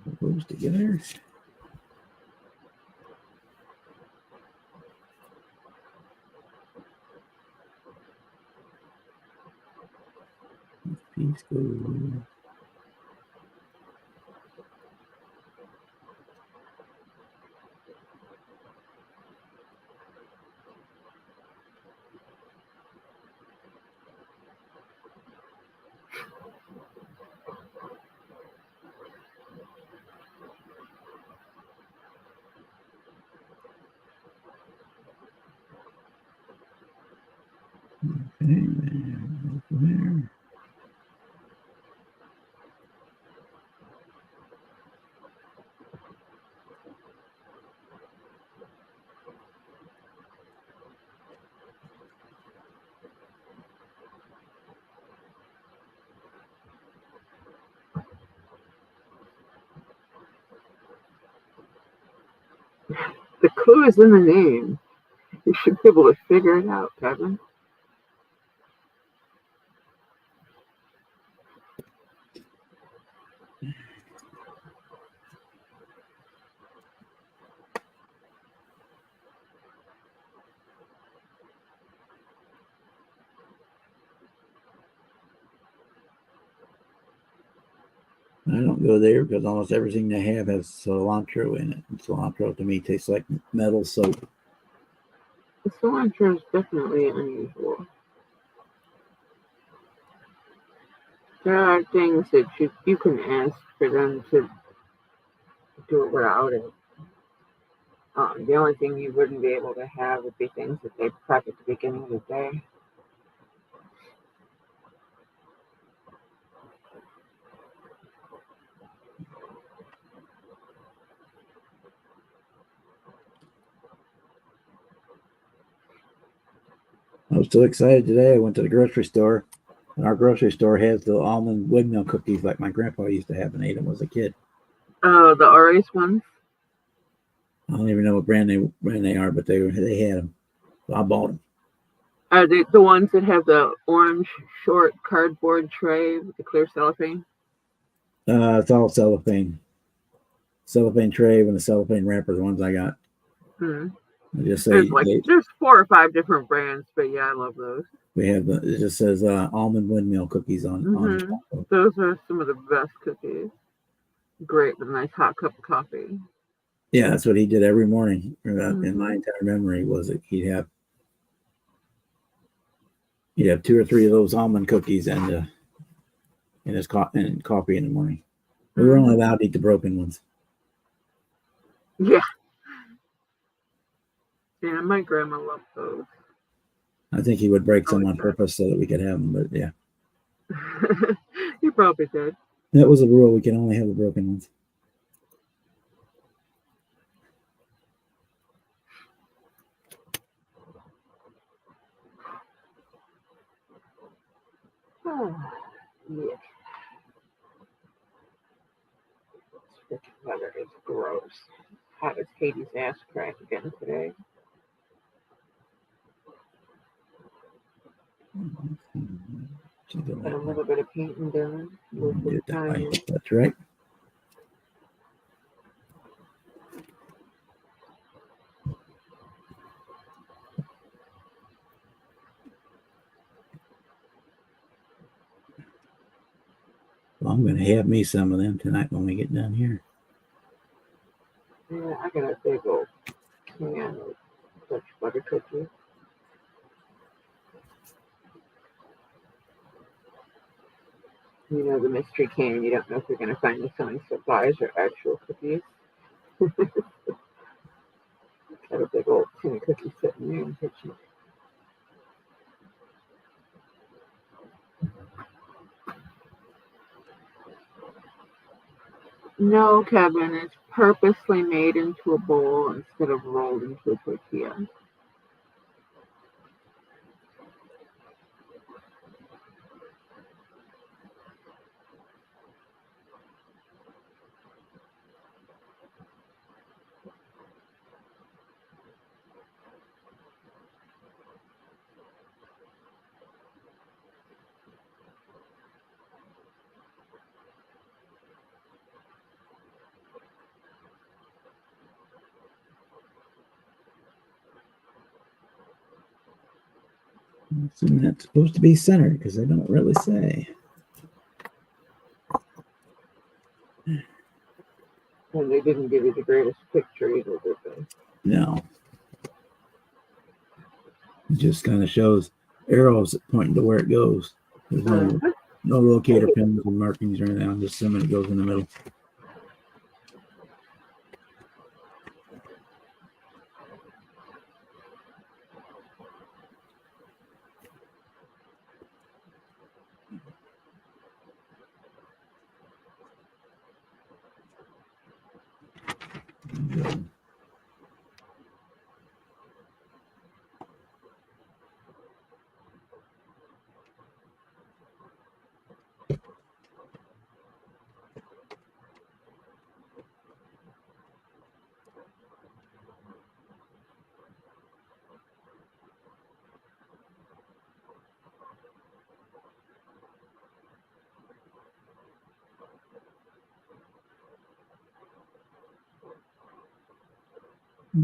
Put those together. School. Okay, there. The clue is in the name. You should be able to figure it out, Kevin. I don't go there because almost everything they have has cilantro in it. And cilantro to me tastes like metal soap. The cilantro is definitely unusual. There are things that you can ask for them to do it without it. The only thing you wouldn't be able to have would be things that they prep at the beginning of the day. I was so excited today. I went to the grocery store, and our grocery store has the almond windmill cookies like my grandpa used to have and ate them as a kid. Oh, the Oreos ones? I don't even know what brand they are, but they had them. So I bought them. Are they the ones that have the orange short cardboard tray with the clear cellophane? It's all cellophane tray with a cellophane wrapper. The ones I got. Hmm. I just say there's 4 or 5 different brands, but yeah, I love those. We have it just says almond windmill cookies on. Those are some of the best cookies. Great with a nice hot cup of coffee. Yeah, that's what he did every morning. In my entire memory was that he'd have 2 or 3 of those almond cookies and his coffee in the morning. We were only allowed to eat the broken ones. Yeah. Yeah, my grandma loved those. I think he would break some on purpose so that we could have them, but yeah. He probably did. That was a rule. We can only have the broken ones. Oh, yeah. This freaking weather is gross. Hot as Katie's ass crack again today. Got a little bit of painting done. That's right. Well, I'm going to have me some of them tonight when we get done here. Yeah, I got a big old can of Dutch butter cookies. You know, the mystery can, you don't know if you're going to find the sewing supplies or actual cookies. Got a big old tin of cookies sitting there in the kitchen. No, Kevin, it's purposely made into a bowl instead of rolled into a tortilla. I'm assuming that's supposed to be centered because they don't really say. And they didn't give you the greatest picture either, did they? No. It just kind of shows arrows pointing to where it goes. There's no locator pins and markings or anything. I'm just assuming it goes in the middle.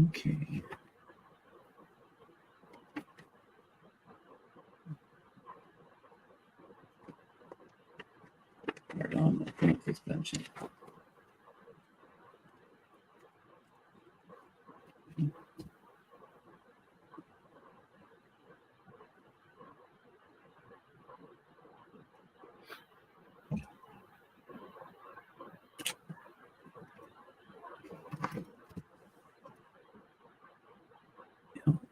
Okay. Right on the front suspension.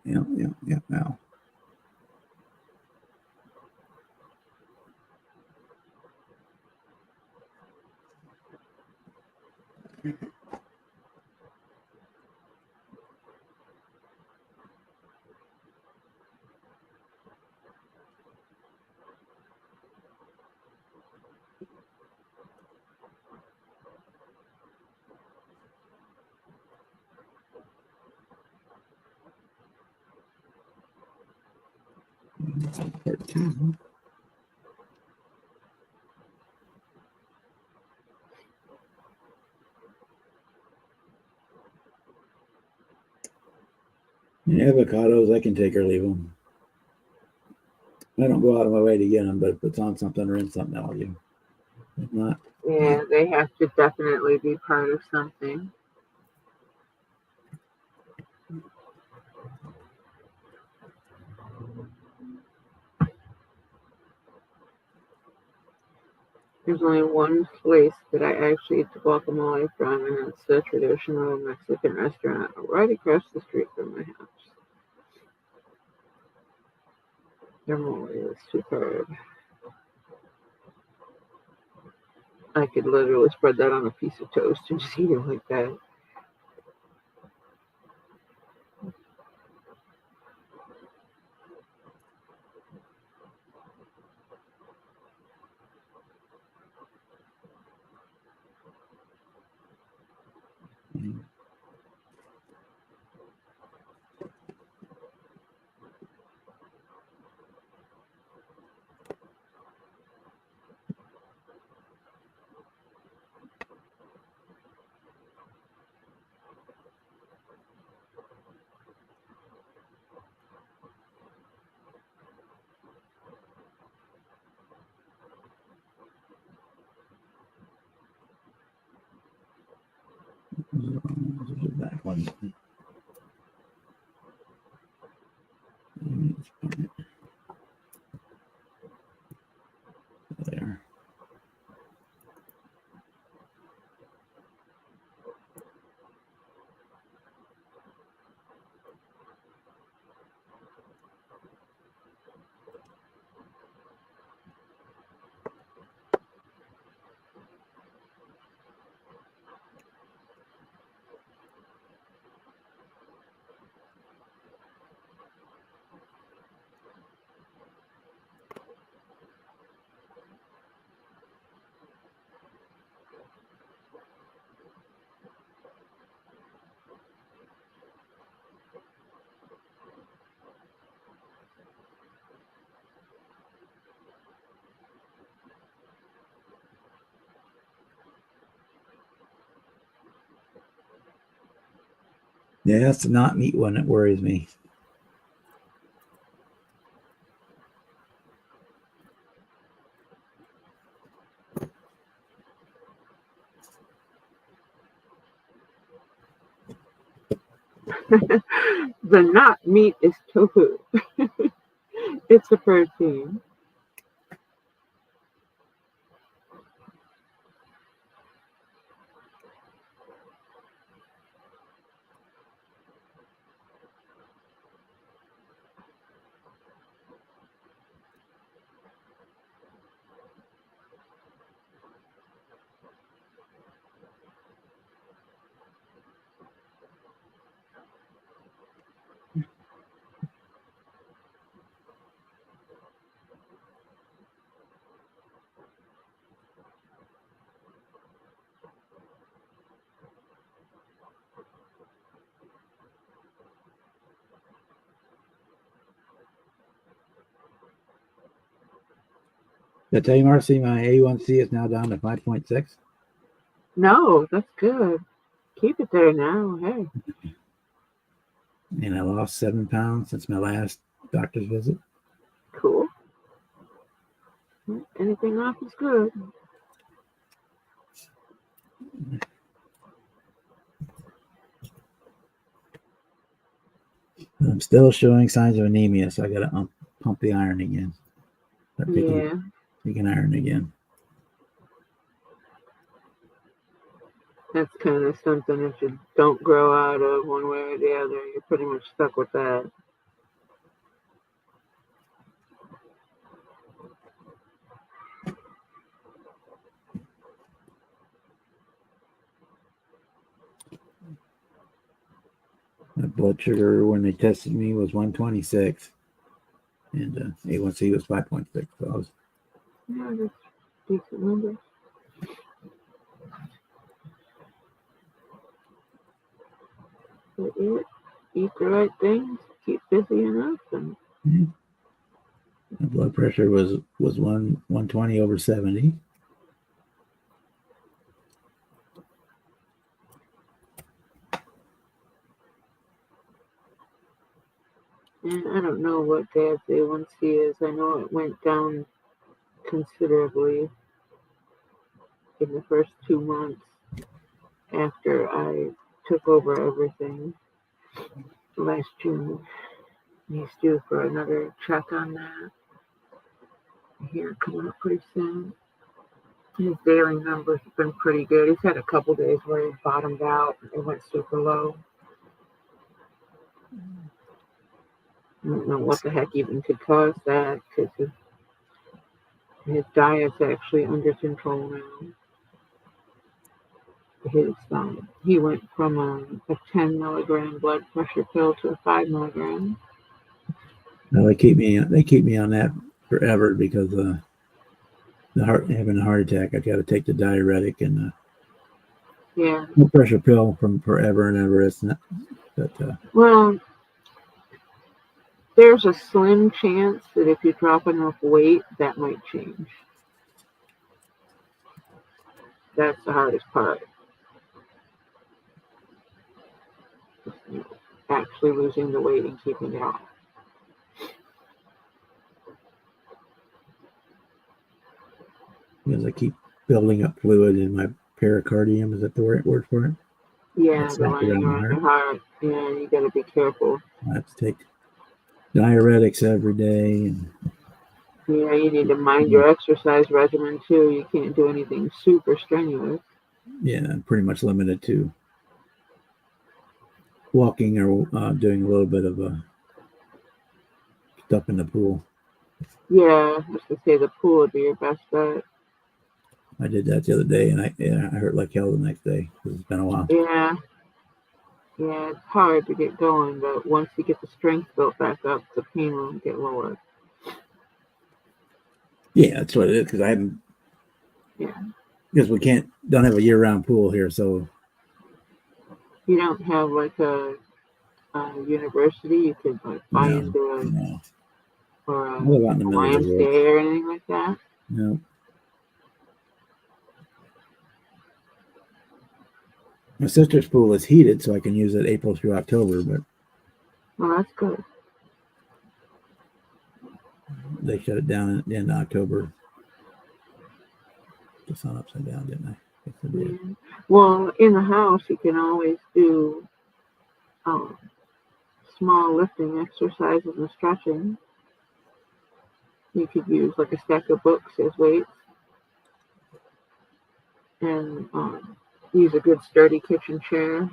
Yeah. Now. Part 2. Avocados, I can take or leave them. I don't go out of my way to get them, but if it's on something or in something, I'll get them. If not, Yeah, they have to definitely be part of something. There's only one place that I actually eat the guacamole from, and it's a traditional Mexican restaurant right across the street from my house. Their mole is superb. I could literally spread that on a piece of toast and just eat it like that. that one. There. Yeah, it's the not meat one that worries me. The not meat is tofu. It's a protein. Did I tell you, Marcy, my A1C is now down to 5.6? No, that's good. Keep it there now. Hey, And I lost 7 pounds since my last doctor's visit. cool. Anything off is good. I'm still showing signs of anemia, so I got to pump the iron again. Start Yeah, taking iron again. that's kind of something that you don't grow out of one way or the other. You're pretty much stuck with that. My blood sugar when they tested me was 126, and A1C was 5.6. So I was Yeah, that's decent number. But eat the right things, keep busy enough, and my blood pressure was 120 over 70. and I don't know what Dad's A1C is. I know it went down considerably in the first 2 months after I took over everything last June. He's due for another check on that. Here, coming up pretty soon. His daily numbers have been pretty good. He's had a couple days where he bottomed out. It went super low. I don't know what the heck even could cause that because his diet's actually under control now. He went from a 10 milligram blood pressure pill to a 5 milligram. Now they keep me on that forever because having a heart attack. I got to take the diuretic and Yeah. blood pressure pill from forever and ever. It's not, but Well, there's a slim chance that if you drop enough weight, that might change. That's the hardest part. Actually losing the weight and keeping it off. because I keep building up fluid in my pericardium. Is that the right word for it? Yeah, That's the lining around your heart. Yeah, you got to be careful. I have to take diuretics every day. And Yeah, you need to mind your exercise regimen too. You can't do anything super strenuous. yeah, I'm pretty much limited to walking or doing a little bit of stuff in the pool. Yeah, I was gonna say the pool would be your best bet. I did that the other day, and I hurt like hell the next day because it's been a while. Yeah, it's hard to get going, but once you get the strength built back up, the pain will get lower. Yeah, that's what it is because I haven't. Yeah. Because we don't have a year-round pool here, so You don't have like a university you could like buy into or a I live out in the middle of the woods. YMCA or anything like that. No. My sister's pool is heated, so I can use it April through October, but Well, that's good. they shut it down at the end of October. The sun upside down, didn't I? Yes, I did. Yeah. Well, in the house, you can always do small lifting exercises and stretching. You could use like a stack of books as weights, and use a good sturdy kitchen chair.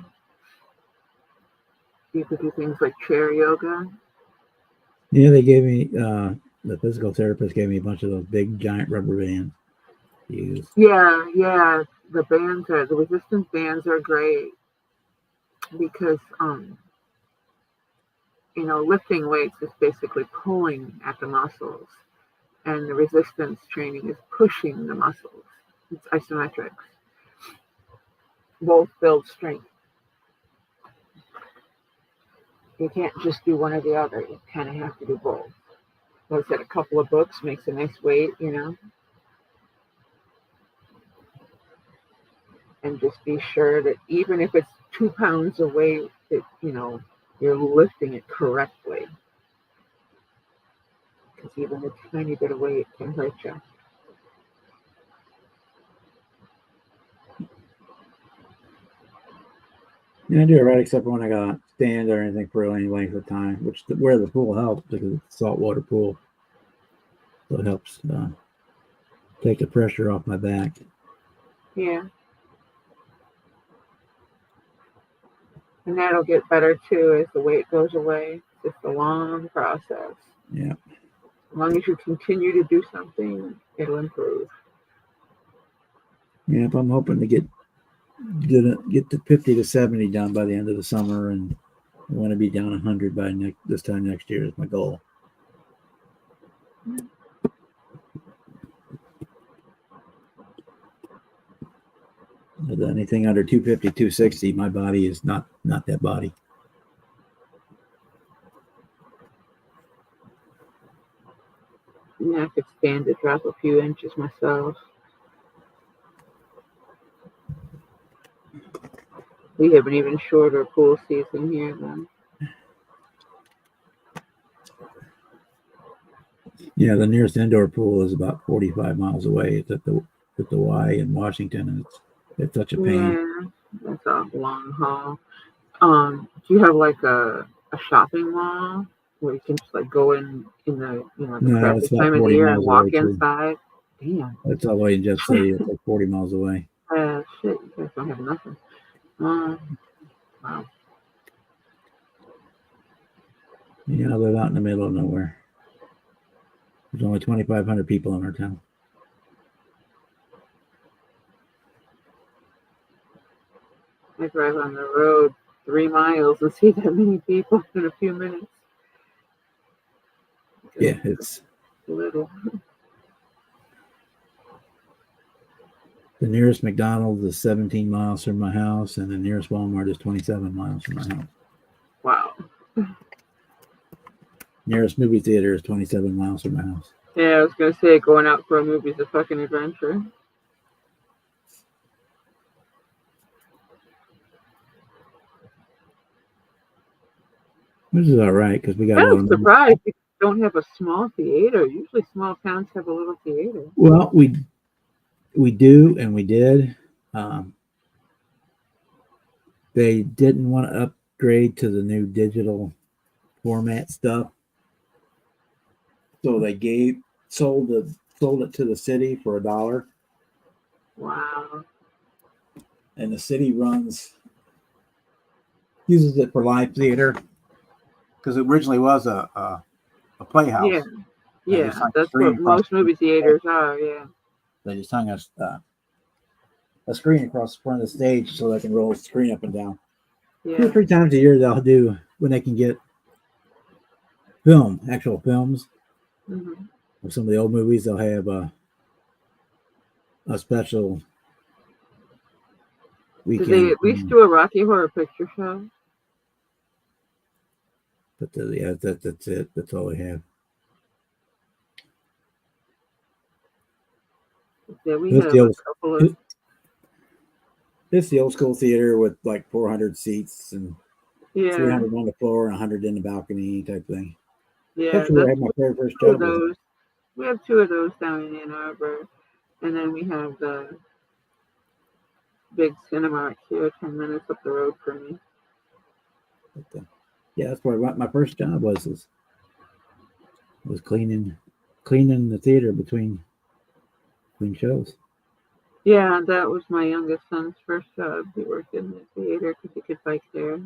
You could do things like chair yoga. Yeah, they gave me the physical therapist gave me a bunch of those big giant rubber bands to use. Yeah. The resistance bands are great because lifting weights is basically pulling at the muscles, and the resistance training is pushing the muscles. It's isometrics. Both build strength. You can't just do one or the other. You kind of have to do both. Like I said, a couple of books makes a nice weight, and just be sure that even if it's 2 pounds of weight, that, you're lifting it correctly. Because even a tiny bit of weight can hurt you. Yeah, I do it right, except when I got stand or anything for any length of time, where the pool helps because it's a saltwater pool, so it helps take the pressure off my back. Yeah. And that'll get better too as the weight goes away. It's just a long process. Yeah. As long as you continue to do something, it'll improve. Yeah, I'm hoping to get to 50 to 70 done by the end of the summer, and I want to be down 100 by this time next year is my goal. Anything under 250, 260, my body is not that body. Yeah, I could stand to drop a few inches myself. We have an even shorter pool season here then. Yeah, the nearest indoor pool is about 45 miles away. It's at the Y in Washington, and it's such a pain. Yeah, that's a long haul. Do you have like a shopping mall where you can just like go in the the No, it's crappy about time of the 40 year and miles walk away too. inside? Damn. It's all the way in Jeff City. It's like 40 miles away. Shit, you guys don't have nothing. Wow. Yeah, I live out in the middle of nowhere. There's only 2,500 people in our town. I drive on the road 3 miles and see that many people in a few minutes. Yeah, it's Little. the nearest McDonald's is 17 miles from my house, and the nearest Walmart is 27 miles from my house. Wow. Nearest movie theater is 27 miles from my house. Yeah, I was gonna say going out for a movie is a fucking adventure. Which is all right because we got a lot I'm of. surprised you don't have a small theater. Usually small towns have a little theater. Well, we do, and we did. They didn't want to upgrade to the new digital format stuff, so they sold it to the city for $1. Wow. And the city uses it for live theater because it originally was a playhouse. Yeah. Yeah, just hung a that's screen what across most movie theaters are, yeah. They just hung a screen across the front of the stage so they can roll the screen up and down. 2 or Yeah. 3 times a year they'll do when they can get actual films Mhm. of some of the old movies. They'll have a special Did weekend. they at least do a Rocky Horror Picture Show? But yeah, that's it. That's all we have. Yeah, we It's have the a old, couple of. it's the old school theater with like 400 seats and Yeah. 300 on the floor and 100 in the balcony type thing. Yeah, That's where I had my very first two of job. those. We have 2 of those down in Ann Arbor, and then we have the big cinema here 10 minutes up the road from me. Yeah, that's what my first job was cleaning the theater between shows. Yeah, that was my youngest son's first job. He worked in the theater because he could bike there.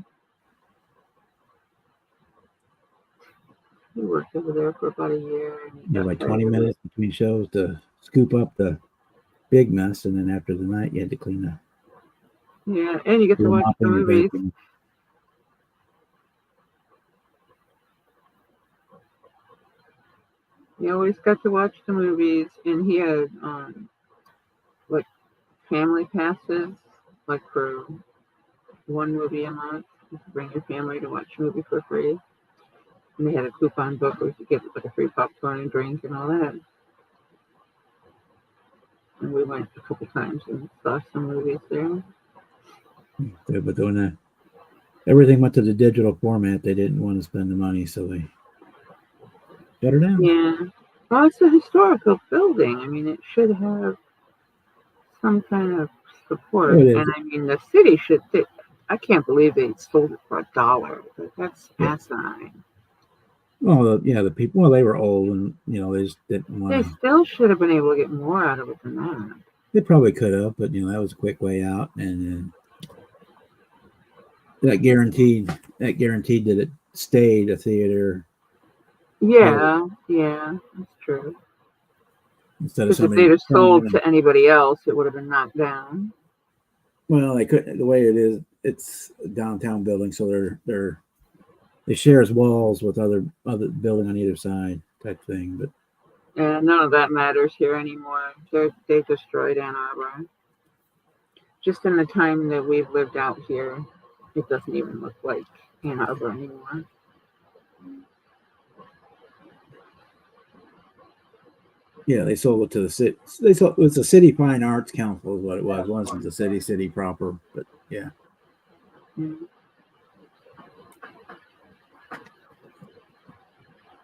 He worked over there for about a year. And he You had got like tired 20 of it. minutes between shows to scoop up the big mess, and then after the night, you had to clean up. Yeah, and you get You to were watch the mopping, you're movies. vaping. You always got to watch the movies, and he had like family passes, like for one movie a month. You could bring your family to watch a movie for free. And they had a coupon book where you could get like a free popcorn and drink and all that. And we went a couple times and saw some movies there. Yeah, but when everything went to the digital format, they didn't want to spend the money, so they shut her down. Yeah. Well, it's a historical building. I mean, it should have some kind of Oh, support. it And is. I mean, the city should. I can't believe they sold it for $1. That's Yeah. asinine. Well, yeah, the people. Well, they were old, and they just didn't want They to. still should have been able to get more out of it than that. They probably could have, but that was a quick way out, and that guaranteed that it stayed a theater. Yeah, yeah, that's true. Instead of Because if somebody they'd have coming sold in. to anybody else, it would have been knocked down. Well, they couldn't. The way it is, it's a downtown building, so they shares walls with other building on either side type thing. But And none of that matters here anymore. They destroyed Ann Arbor. Just in the time that we've lived out here, it doesn't even look like Ann Arbor anymore. yeah, they sold it to the city. They sold it was the City Fine Arts Council is what it was. It wasn't the city proper, but yeah. Mm.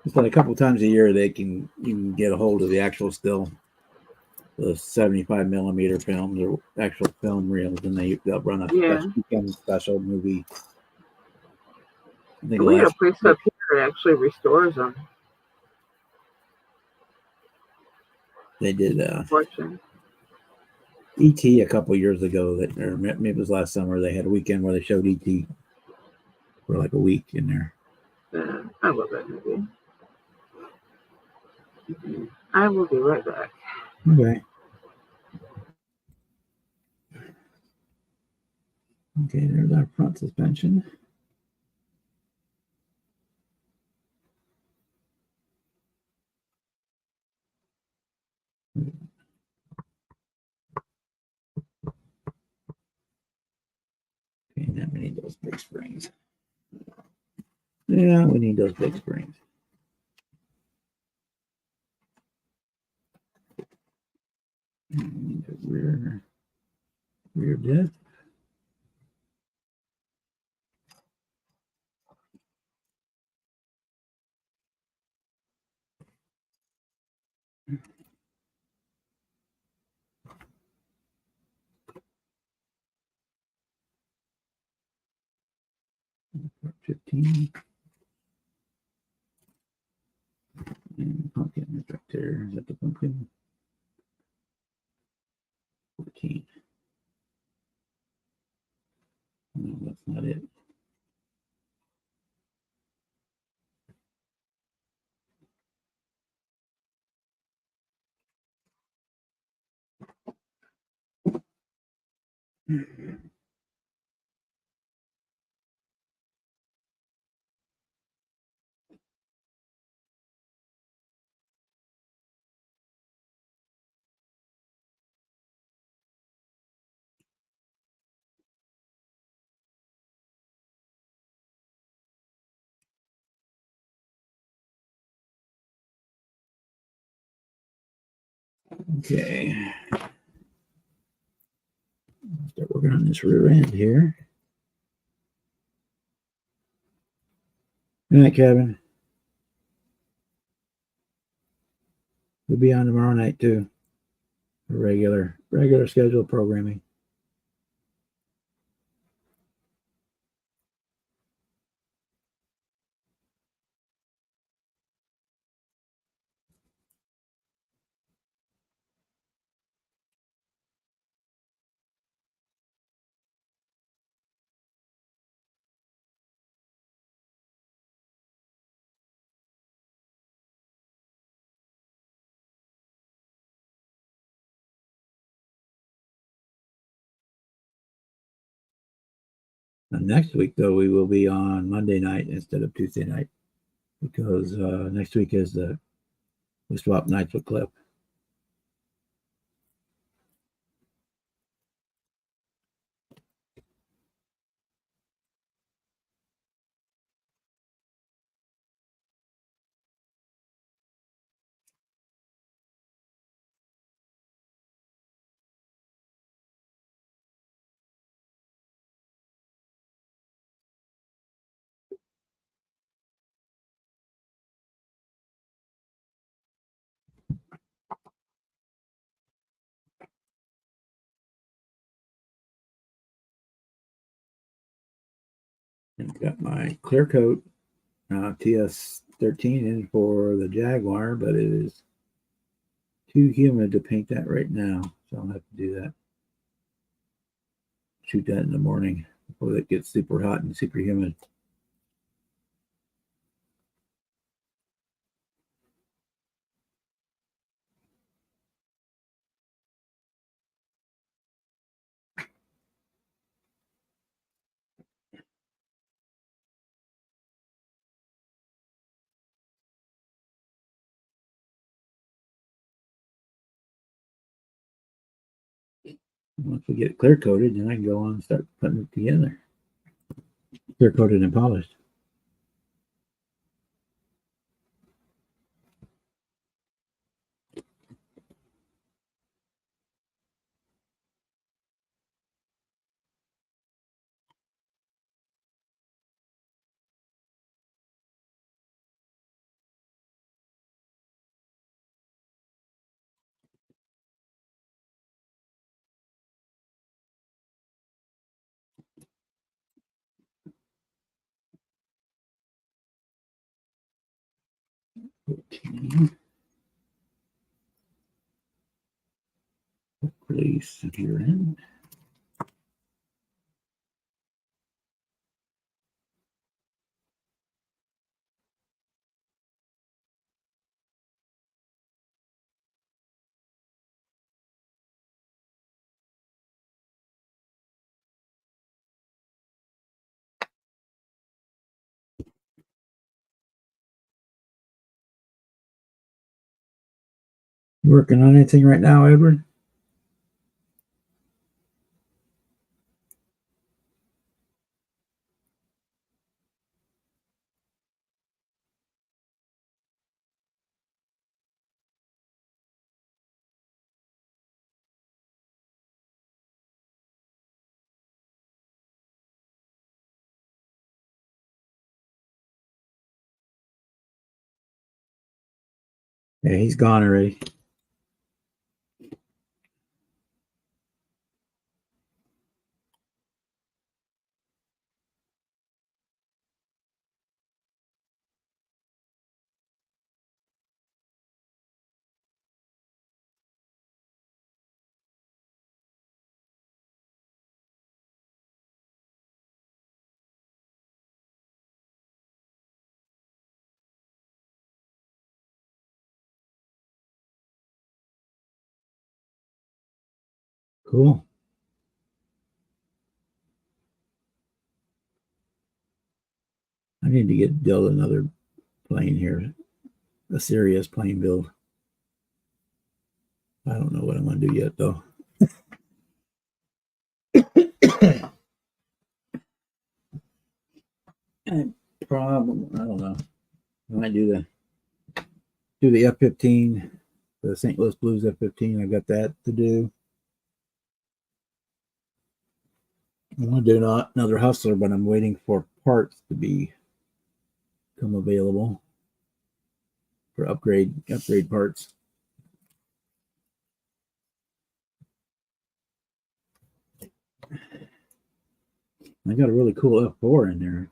It's like a couple times a year you can get a hold of the actual still, the 75 millimeter films or actual film reels, and they'll run a weekend special movie. I think We got a place up here that actually restores them. They did Fortune. E.T. a couple years ago, or maybe it was last summer. They had a weekend where they showed E.T. for like a week in there. Yeah, I love that movie. I will be right back. Okay. Okay, there's our front suspension. Okay, now we need those big springs. Yeah, we need those big springs. We need the rear diff. Part 15. And pumpkin is right there. Is that the pumpkin? 14. No, that's not it. Okay. Start working on this rear end here. Good night, Kevin. We'll be on tomorrow night too. Regular scheduled programming. Next week, though, we will be on Monday night instead of Tuesday night because next week is we swap nights with Cliff. And I've got my clear coat TS13 in for the Jaguar, but it is too humid to paint that right now, so I'll have to do that. Shoot that in the morning before it gets super hot and super humid. Once we get it clear coated, then I can go on and start putting it together. Clear coated and polished. Okay. Release if you're in. You working on anything right now, Edward? Yeah, he's gone already. Cool. I need to build another plane here, a serious plane build. I don't know what I'm going to do yet, though. Problem, I don't know. I might do the F-15, the St. Louis Blues F-15. I got that to do. I want to do another Hustler, but I'm waiting for parts to become available for upgrade parts. I got a really cool F4 in there.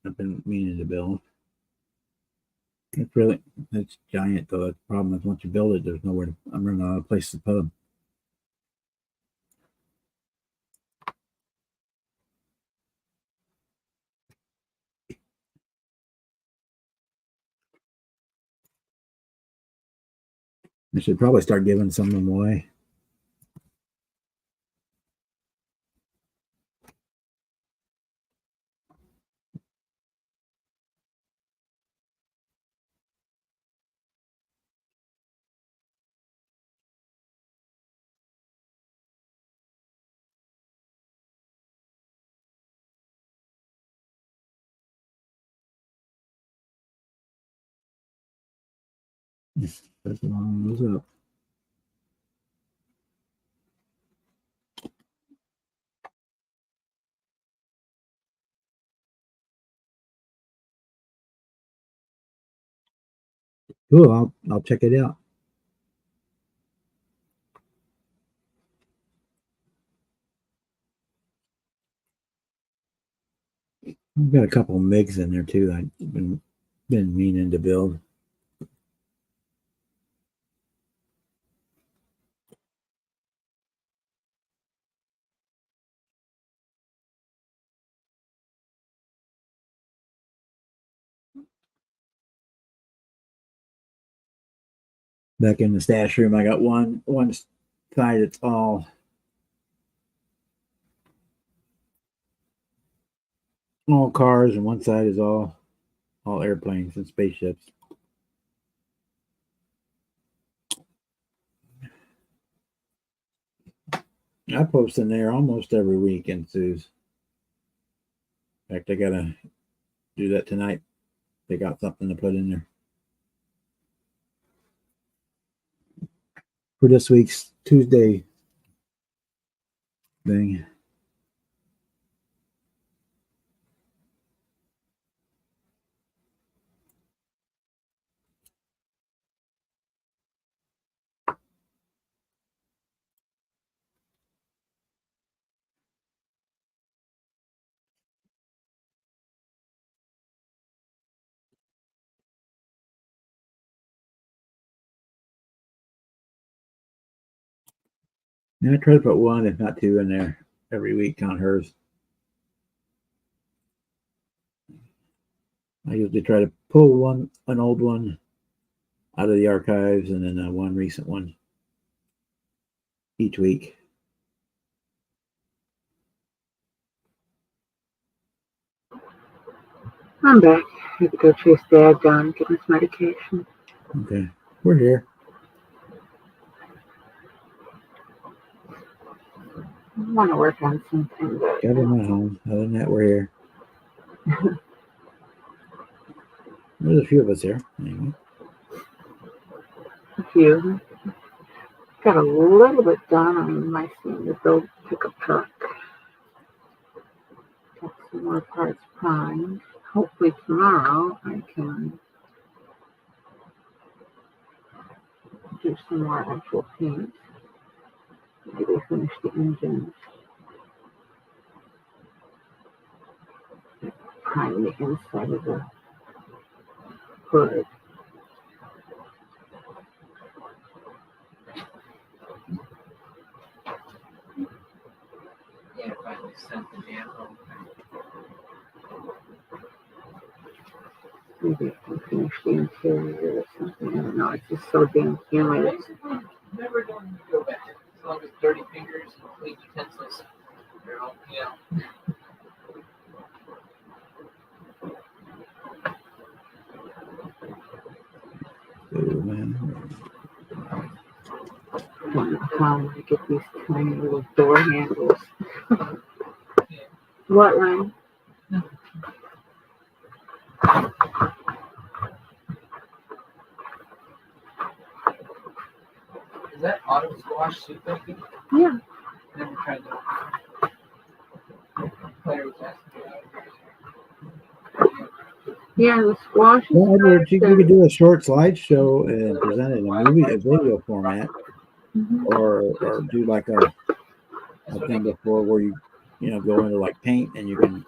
I've been meaning to build. It's giant though. The problem is once you build it, there's nowhere to. I'm running out of places to put them. I should probably start giving some of them away. That's long those up. Cool. I'll check it out. I've got a couple of MIGs in there too. I've been meaning to build. Back in the stash room, I got one side that's all cars, and one side is all airplanes and spaceships. I post in there almost every week in Sue's. In fact, I gotta do that tonight. They got something to put in there for this week's Tuesday thing. Yeah, I try to put one, if not two, in there every week on hers. I usually try to pull an old one out of the archives, and then one recent one each week. I'm back. I had to go chase Dad down and get his medication. Okay, we're here. I want to work on something, but Kevin went home. Other than that, we're here. There's a few of us here. Anyway. a few. Got a little bit done on my the build pickup truck. Got some more parts primed. Hopefully tomorrow I can do some more actual paint. Maybe finish the engine. Prime the inside of the hood. Yeah, finally sent the damn home. Maybe I can finish the interior or something. I don't know. It's just so damn humid. Never going to go back. As long as dirty fingers and clean utensils. They're all, Oh, man. I don't know how I get these tiny little door handles. What, Ryan? Is that auto squash soup making? Yeah. Never tried that. Claire was asking me about it. Yeah, the squash is Well, good. you could do a short slideshow and present it in a video format, Mhm. or do like I've done before, where you go into like paint and you can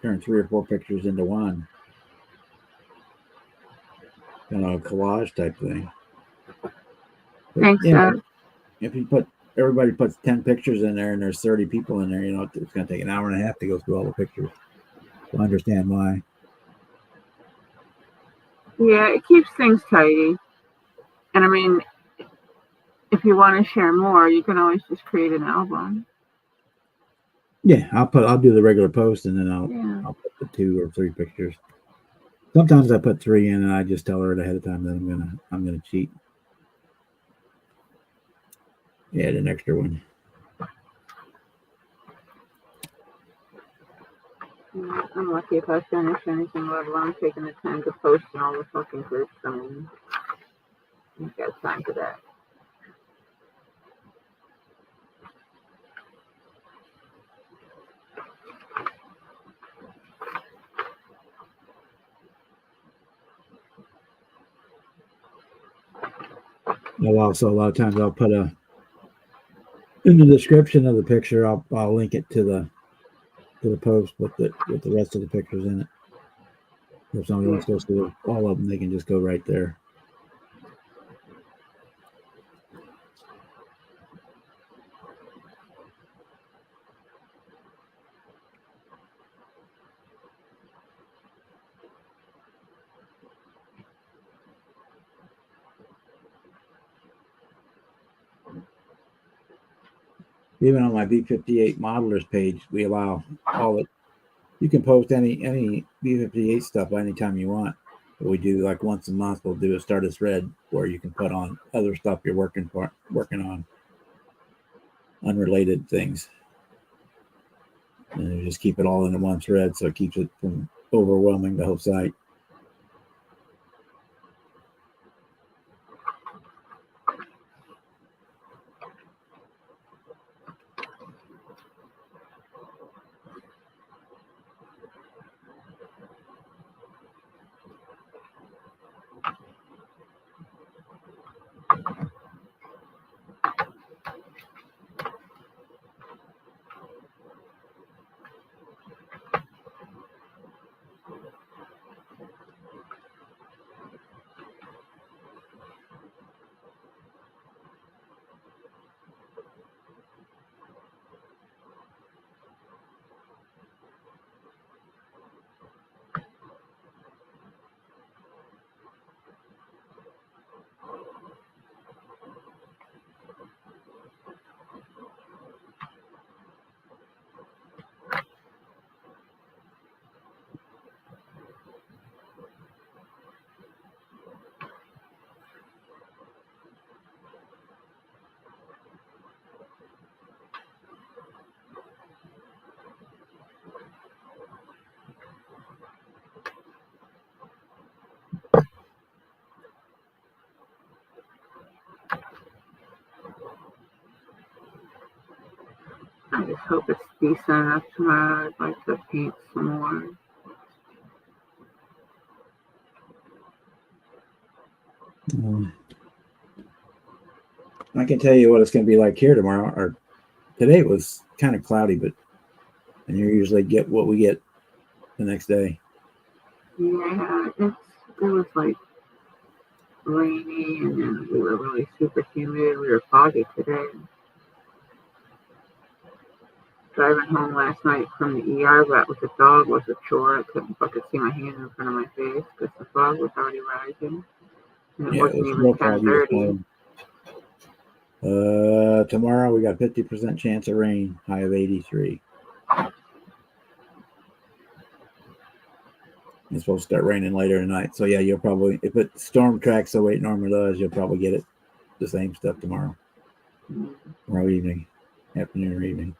turn 3 or 4 pictures into one, collage type thing. But, Thanks, if you everybody puts 10 pictures in there and there's 30 people in there, it's going to take an hour and a half to go through all the pictures. So I understand why. Yeah, it keeps things tidy. And I mean, if you want to share more, you can always just create an album. Yeah, I'll do the regular post, and then I'll put the 2 or 3 pictures. Sometimes I put 3 in, and I just tell her ahead of time that I'm gonna cheat. Add an extra one. Yeah, I'm lucky if I finish anything, let alone taking the time to post in all the fucking groups. I mean, You got time for that. I'll also, a lot of times I'll put in the description of the picture, I'll link it to the post with the rest of the pictures in it. If somebody wants to go through all of them, they can just go right there. Even on my B58 modelers page, we allow all it. You can post any B58 stuff anytime you want. But we do like once a month. We'll do a start a thread where you can put on other stuff you're working on, unrelated things, and you just keep it all into one thread, so it keeps it from overwhelming the whole site. I just hope it's decent enough tomorrow. I'd like to paint some more. I can tell you what it's going to be like here tomorrow. Or today was kind of cloudy, and you usually get what we get the next day. Yeah, it was like rainy, and then we were really super humid. We were foggy today. Driving home last night from the ER with the dog was a chore. I couldn't fucking see my hand in front of my face because the fog was already rising. And it wasn't even 10:30. Tomorrow we got 50% chance of rain, high of 83. It's supposed to start raining later tonight. So yeah, you'll probably, if it storm tracks the way it normally does, you'll probably get it the same stuff tomorrow. Tomorrow evening, afternoon or evening.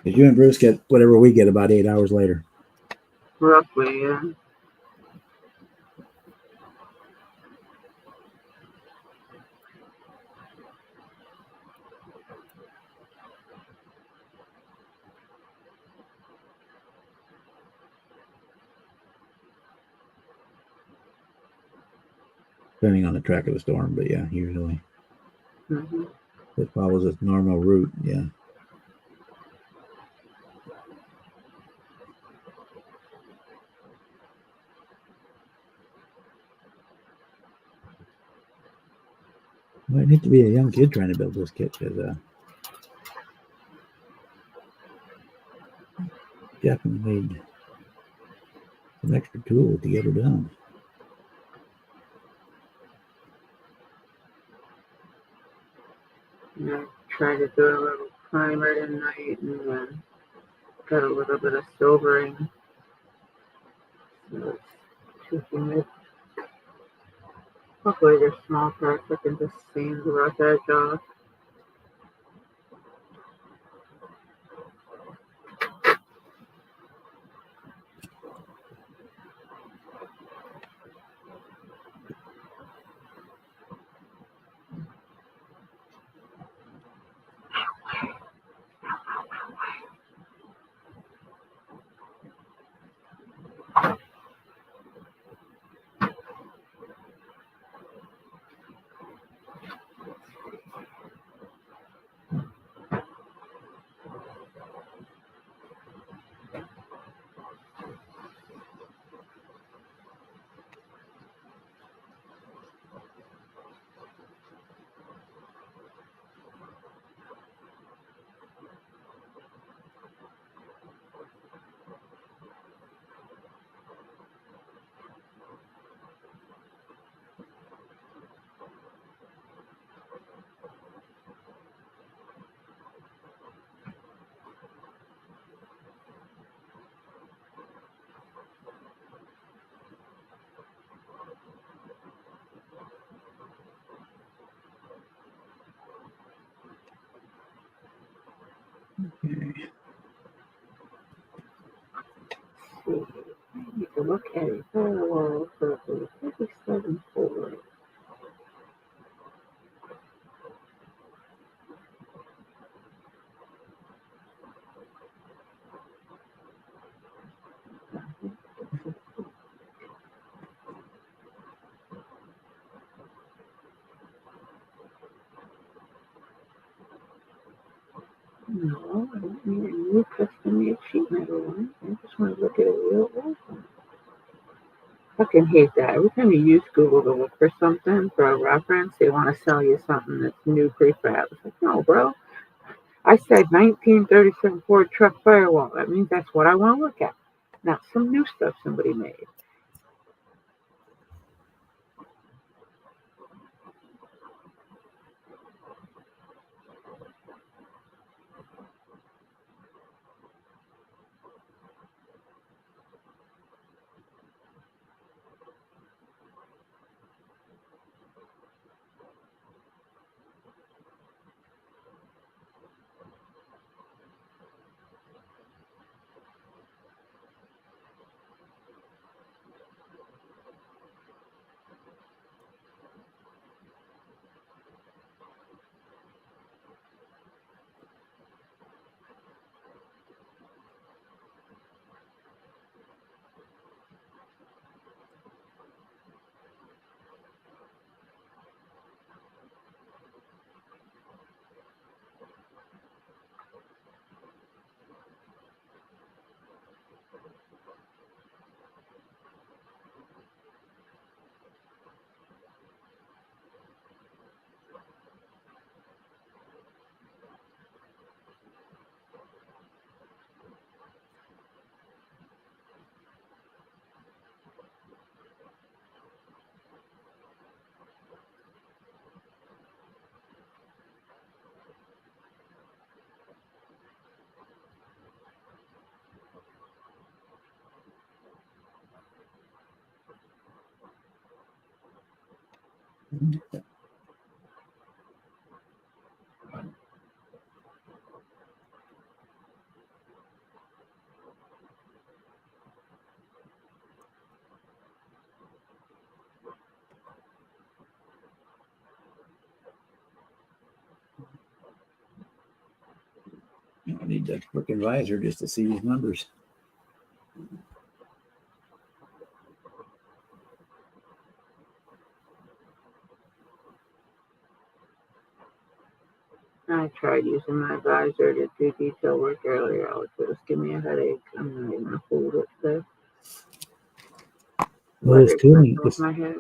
Because you and Bruce get whatever we get about 8 hours later. Roughly, yeah. Depending on the track of the storm, but yeah, usually. Mm-hmm. It follows its normal route, yeah. Might need to be a young kid trying to build this kit, because definitely need some extra tools to get her done. I tried to do a little primer tonight, and then got a little bit of silvering. So it's too humid. Hopefully there's small cracks I can just sand the rough edge off. Okay. See, I need to look at a firewall for the 57 forward. No, I don't need a new custom-made sheet metal one. I just want to look at a real old one. Fucking hate that. Every time you use Google to look for something for a reference, they want to sell you something that's new prefab. It's like, no, bro. I said 1937 Ford truck firewall. That means that's what I want to look at, not some new stuff somebody made. I need the freaking visor just to see these numbers. I tried using my visor to do detail work earlier. It was giving me a headache. I'm not even gonna hold it today. Well, this tooling, off my head.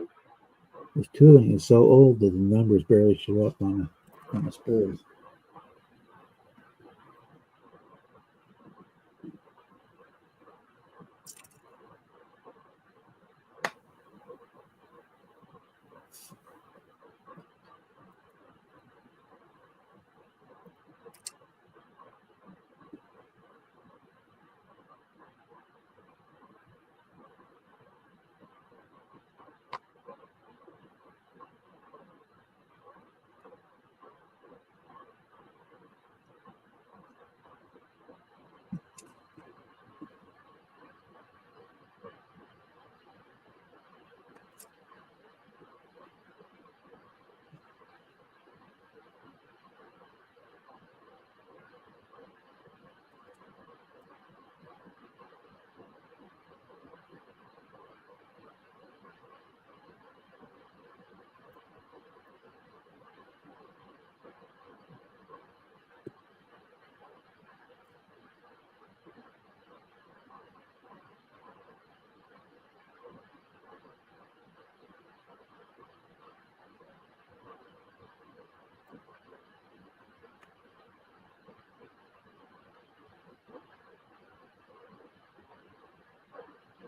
this tooling is so old that the numbers barely show up on the spools.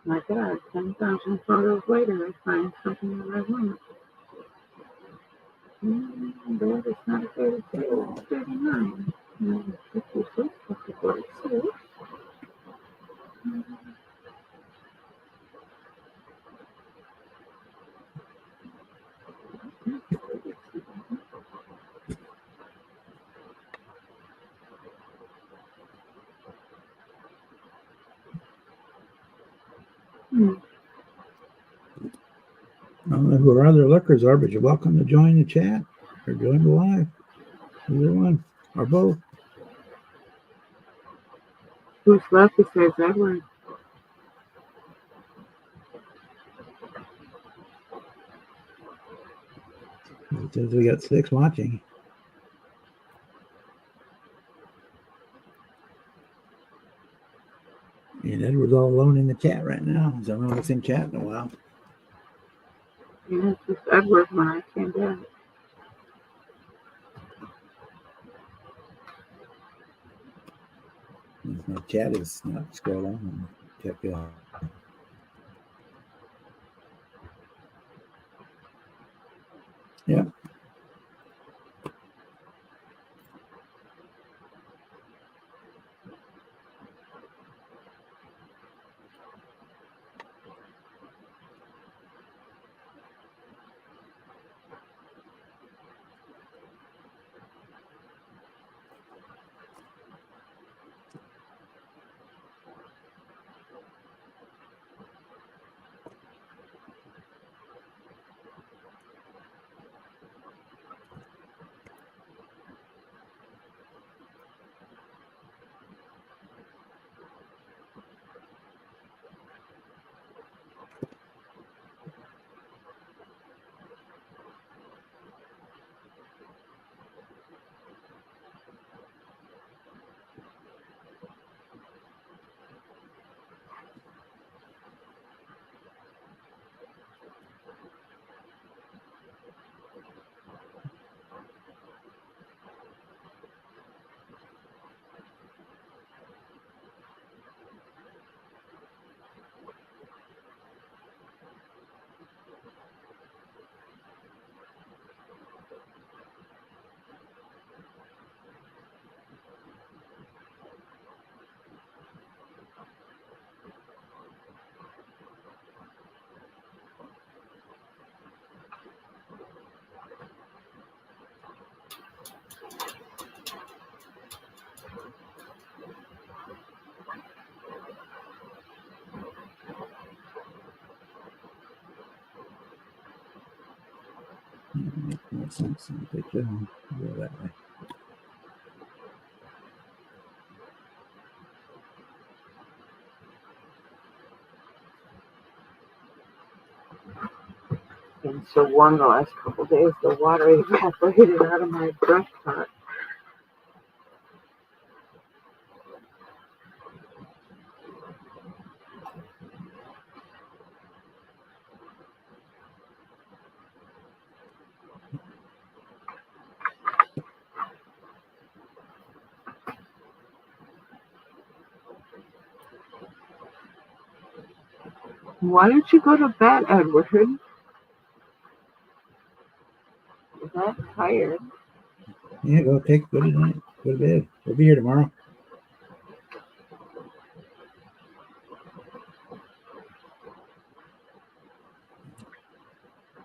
My God, 10,000 photos later, I find something that I want. That is not a 32, it's 39. 56, 46. I don't know who our other lookers are, but you're welcome to join the chat or join the live. Either one or both. Who's left besides Edward? It says we got 6 watching. And Edward's all alone in the chat right now. So I don't know what's in chat in a while. Yeah, it's just Edward when I came back. My chat is not scrolling. Check it out. Yeah. Make more sense in the picture. Go that way. Been so warm the last couple of days, the water evaporated out of my brush pot. Why don't you go to bed, Edward? You're that tired. Yeah, go to night. Go to bed. We'll be here tomorrow.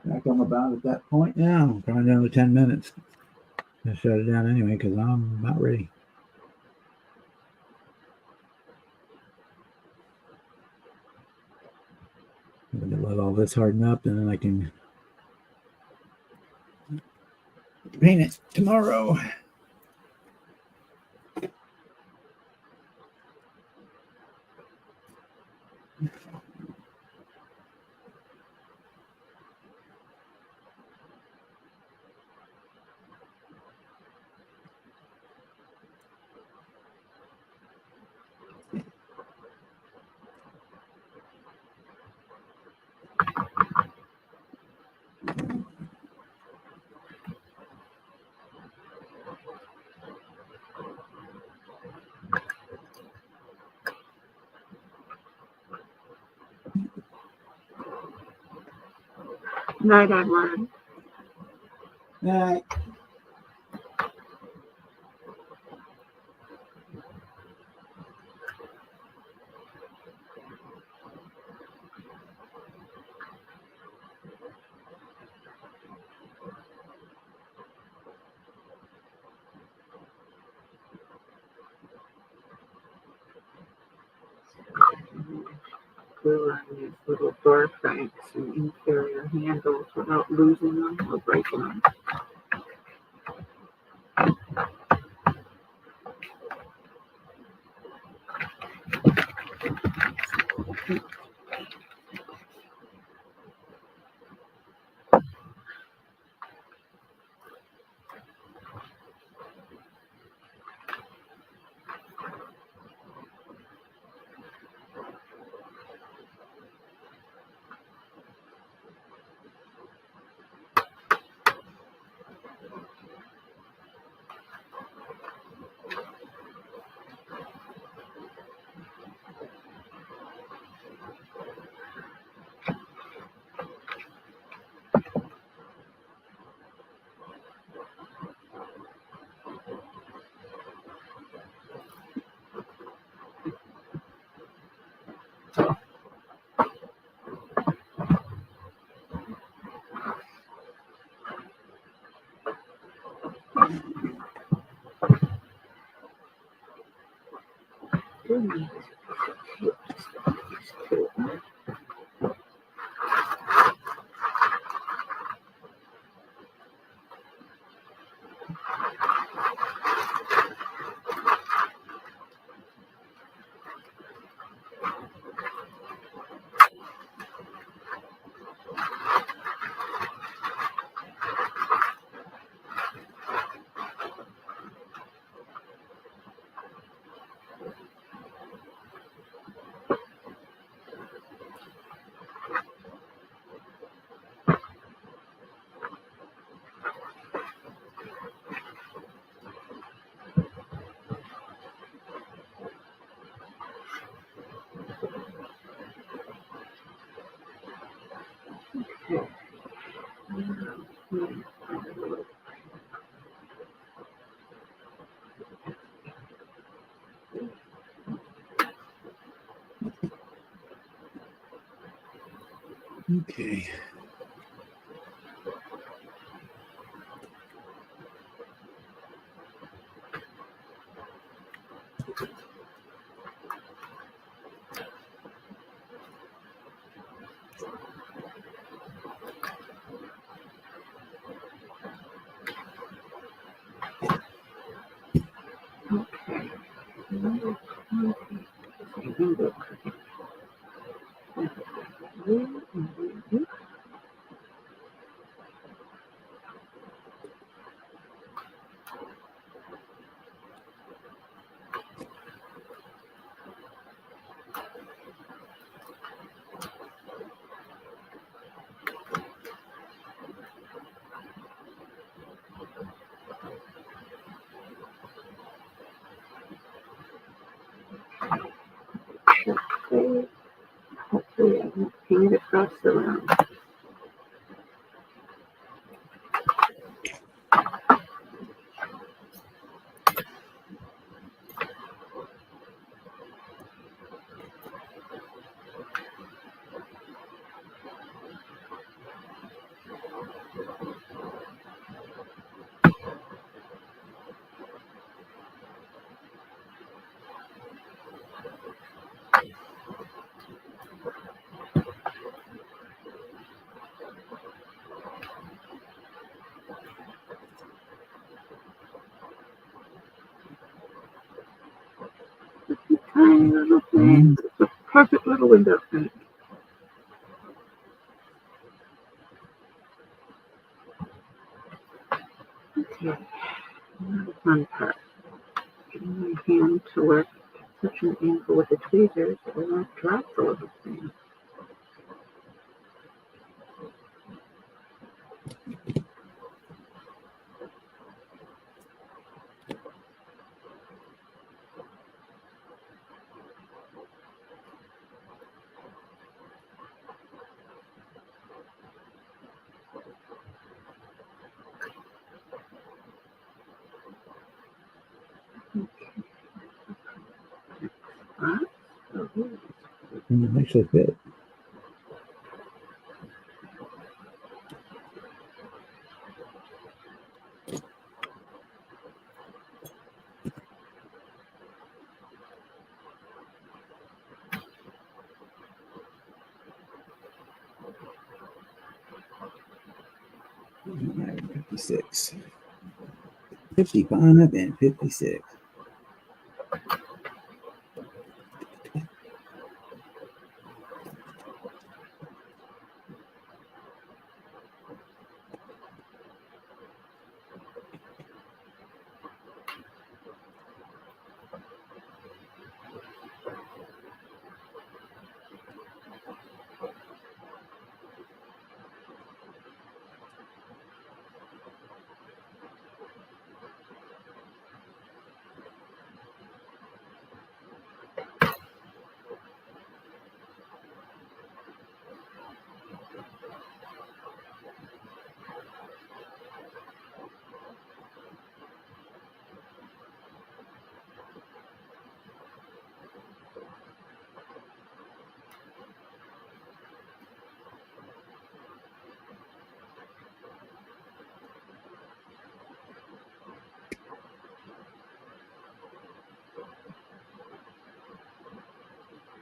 Back on about at that point now. Coming down to 10 minutes. I'll shut it down anyway because I'm about ready. I'm gonna let all this harden up and then I can paint it tomorrow. Night, Edward. Night. screw on these little door cranks and interior handles without losing them or breaking them. Goodness. Okay. Hopefully I won't ping it across the room. Tiny little thing. It's a perfect little window thing. Okay, now the fun part. Getting my hand to work at such an angle with the tweezers that I won't drop the little thing. Spots. Oh, It actually fit. 56. 55 and 56.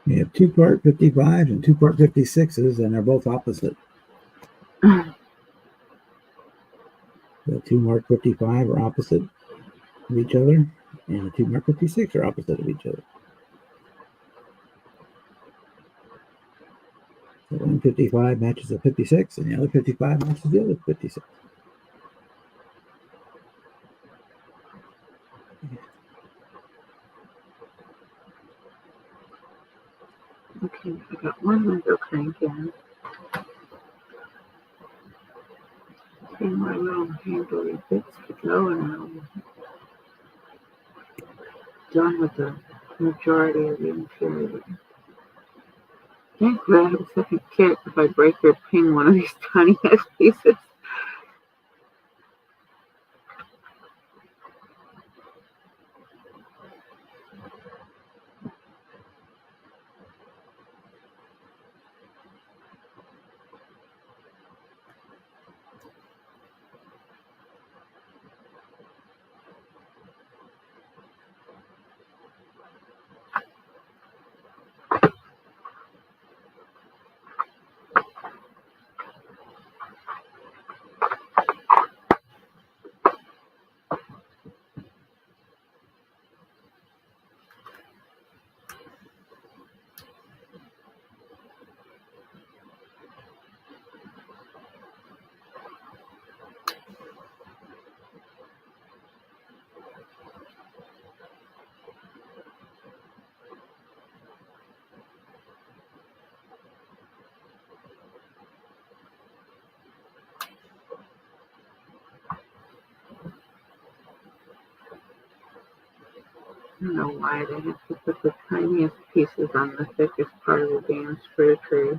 We have 2 part 55s and 2 part 56s, and they're both opposite. The 2 Mark 55 are opposite of each other, and the 2 Mark 56 are opposite of each other. So one 55 matches a 56, and the other 55 matches the other 56. Okay, I got one window crank in. And my little handle bits to go, and I'm done with the majority of the interior. Thankfully, I have a second kit if I break or ping one of these tiny ass pieces. I don't know why they have to put the tiniest pieces on the thickest part of the damn screw tree.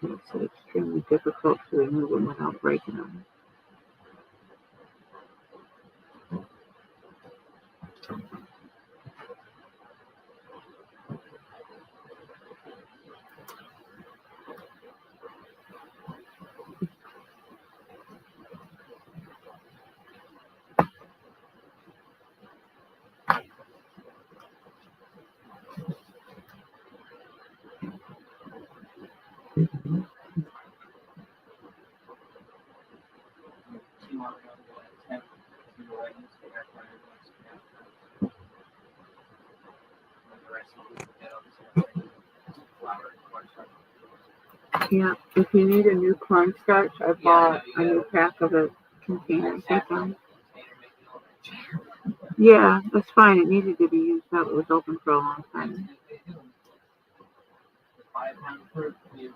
It makes it extremely difficult to remove them without breaking them. Yeah, if you need a new cornstarch, I bought a new pack of the containers with them. Yeah, that's fine. It needed to be used up. It was open for a long time.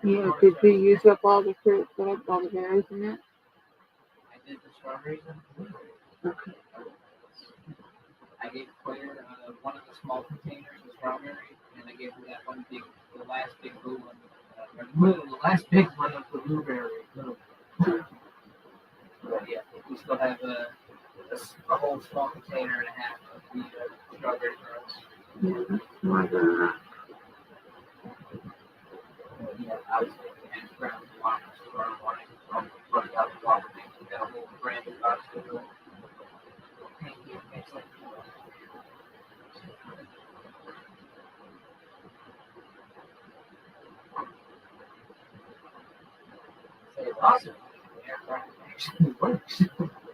Yeah, did you use up all the fruit that I all the berries in it? I did the strawberries and blueberries. Okay. I gave Claire one of the small containers of strawberry, and I gave her that one big, the last big blue one. The last big one of the blueberry. But yeah, we still have a whole small container and a half of the strawberry kernels. Yeah, that's more than enough. Yeah, I was thinking hash browns and waffles tomorrow morning. I'll put it out the waffle thing. We got a whole brand new box to do. Thank you. Excellent. awesome. The air fryer actually works.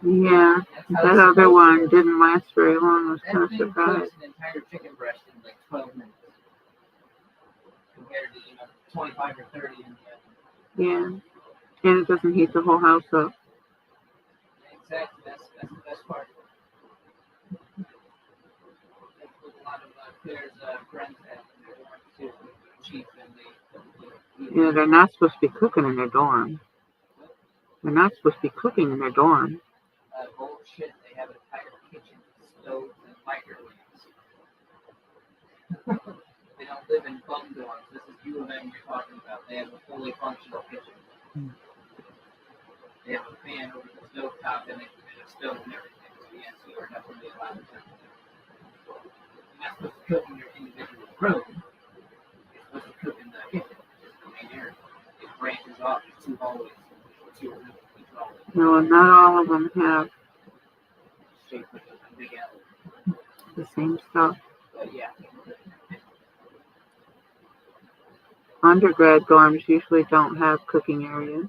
Yeah, That's how that it's other supposed one to. didn't last very long. I was kind That of thing surprised. cooks an entire chicken breast in like 12 minutes compared to 25 or 30 in the oven. Yeah, and it doesn't heat the whole house up. Exactly. That's the best part. That's what a lot of Claire's friends have in their dorm too. They're cheap and they Yeah, they're not supposed to be cooking in their dorm. They're not supposed to be cooking in their dorm. bullshit. They have an entire kitchen, stoves, and microwaves. They don't live in bum dorms. This is U of M you're talking about. They have a fully functional kitchen. They have a fan over the stove top and a stove and everything. So yes, you are definitely allowed to cook there. You're not supposed to cook in your individual room. You're supposed to cook in the kitchen, which is the main area. It branches off to 2 hallways, 2 rooms, each hallway. No, not all of them have Shaped like a big L. the same stuff. But yeah. Undergrad dorms usually don't have cooking areas.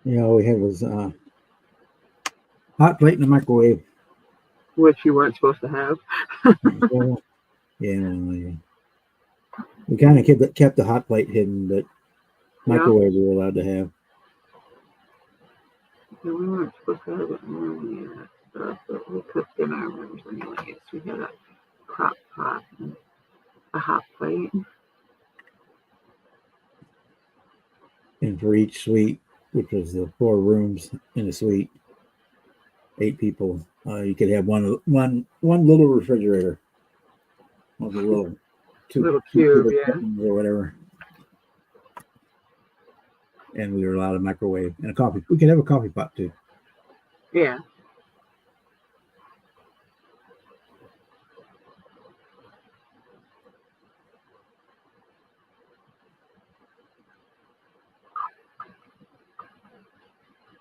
Yeah, all we had was hot plate in the microwave. Which you weren't supposed to have. Well, yeah. We kind of kept the hot plate hidden, but microwave we were allowed to have. Yeah, we weren't supposed to have it in that stuff, but we cooked in our rooms anyways. We had a crock pot and a hot plate. And for each suite, which was the 4 rooms in a suite, 8 people, you could have one little refrigerator, one of the little Little cube, yeah. or whatever. And we were allowed a microwave and a coffee. We could have a coffee pot too. Yeah.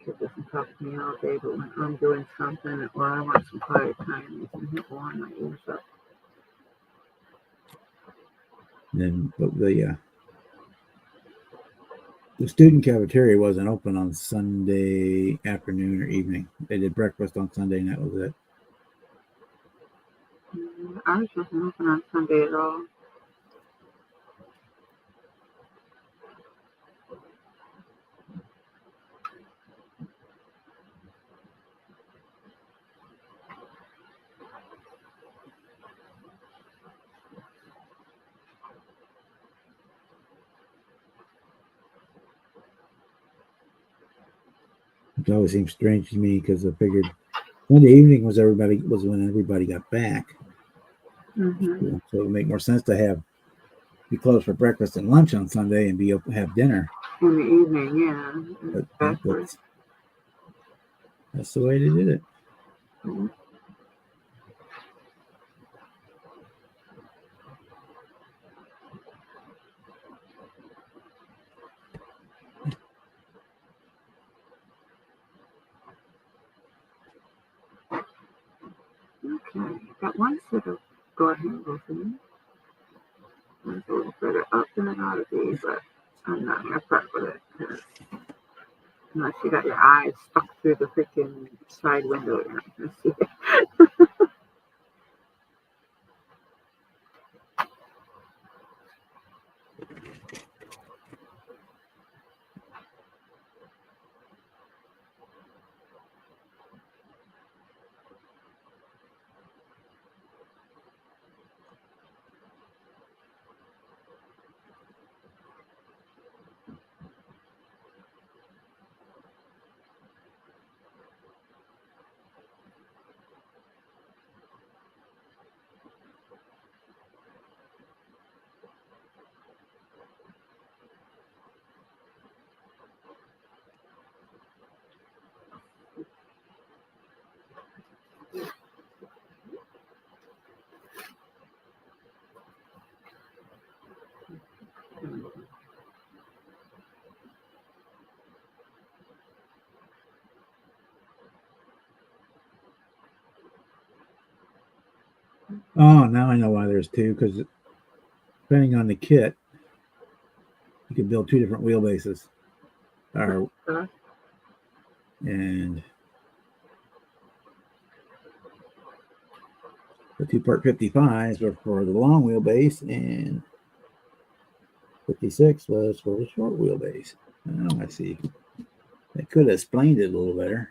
It doesn't talk to me all day, but when I'm doing something or I want some quiet time, you can hit one my ears up. And then the student cafeteria wasn't open on Sunday afternoon or evening. They did breakfast on Sunday, and that was it. Ours wasn't open on Sunday at all. It always seems strange to me because I figured Sunday evening was when everybody got back. Mm-hmm. So it would make more sense to be closed for breakfast and lunch on Sunday and be open, have dinner. In the evening, yeah. But Backwards. that's the way they did it. Mm-hmm. Okay, got one set of door handles in. One's a little further up than it ought to be, but I'm not going to fret with it because unless you got your eyes stuck through the freaking side window, you're not going to see it. Oh, now I know why there's two, because depending on the kit, you can build two different wheelbases. And the 2-part 55s were for the long wheelbase, and 56 was for the short wheelbase. Oh, I see. They could have explained it a little better.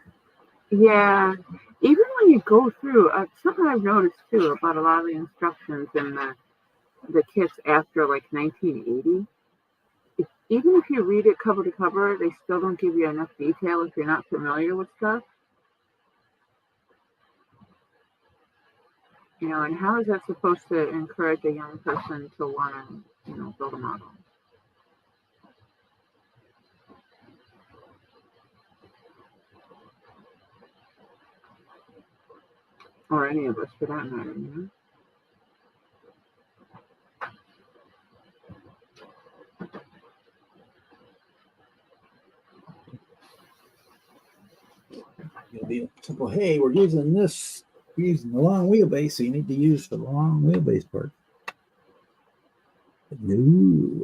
Yeah, even when you go through, something I've noticed too about a lot of the instructions in the kits after like 1980, even if you read it cover to cover, they still don't give you enough detail if you're not familiar with stuff. You know, and how is that supposed to encourage a young person to want to, you know, build a model? Or any of us for that matter, you know? It'll be simple. Hey, we're using this, using the long wheelbase, so you need to use the long wheelbase part. But no.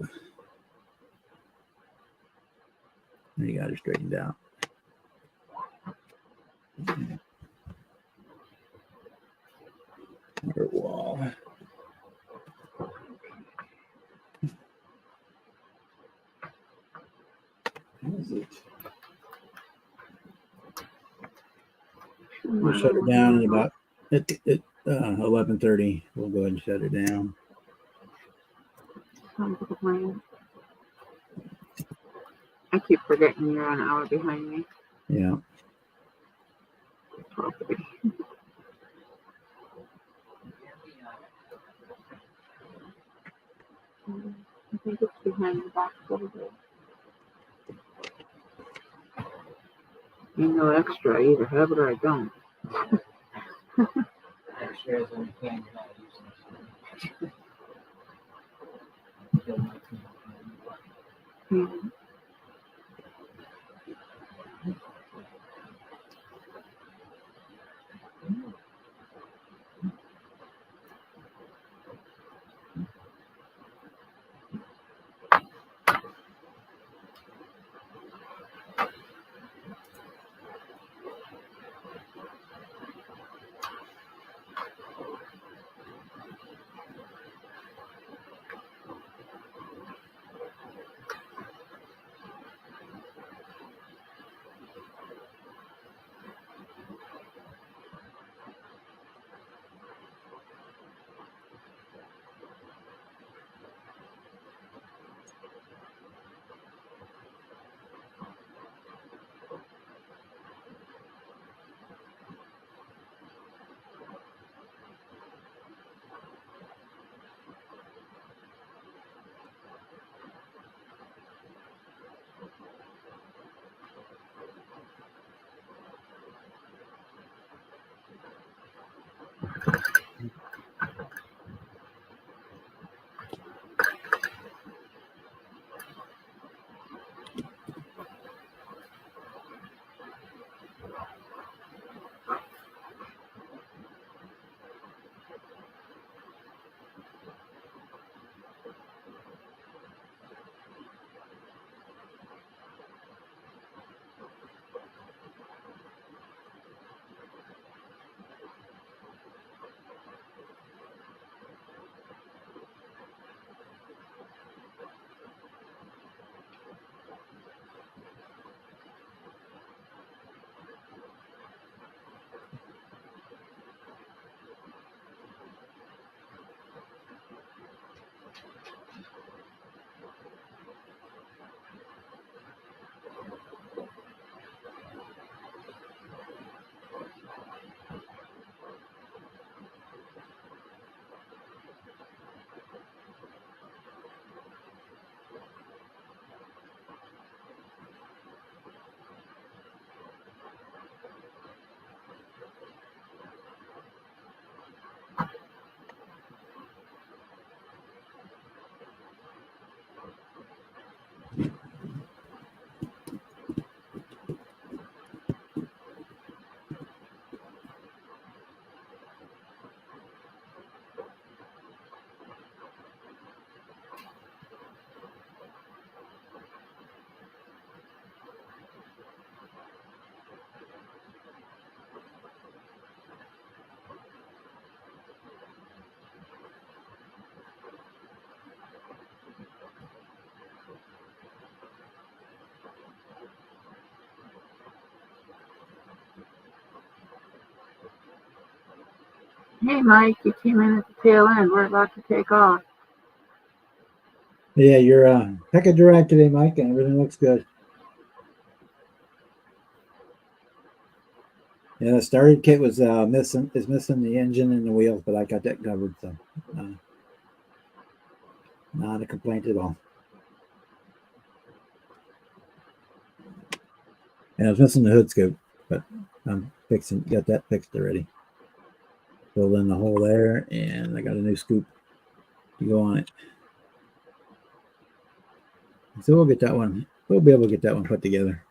Now you got her straightened out. Our wall. How is it? We'll shut it down in about at 11:30. We'll go ahead and shut it down. Sounds like a plan. I keep forgetting you're an hour behind me. Yeah. 12:30. I think it's behind the box over there. Ain't no extra. I either have it or I don't. Extras and you can't use them. Hmm. Hey, Mike, you came in at the tail end. We're about to take off. Yeah, you're heck of dry today, Mike, and everything looks good. Yeah, the starter kit was missing the engine and the wheels, but I got that covered, so not a complaint at all. And I was missing the hood scoop, but I'm got that fixed already. Filled in the hole there, and I got a new scoop to go on it. So we'll get that one. We'll be able to get that one put together.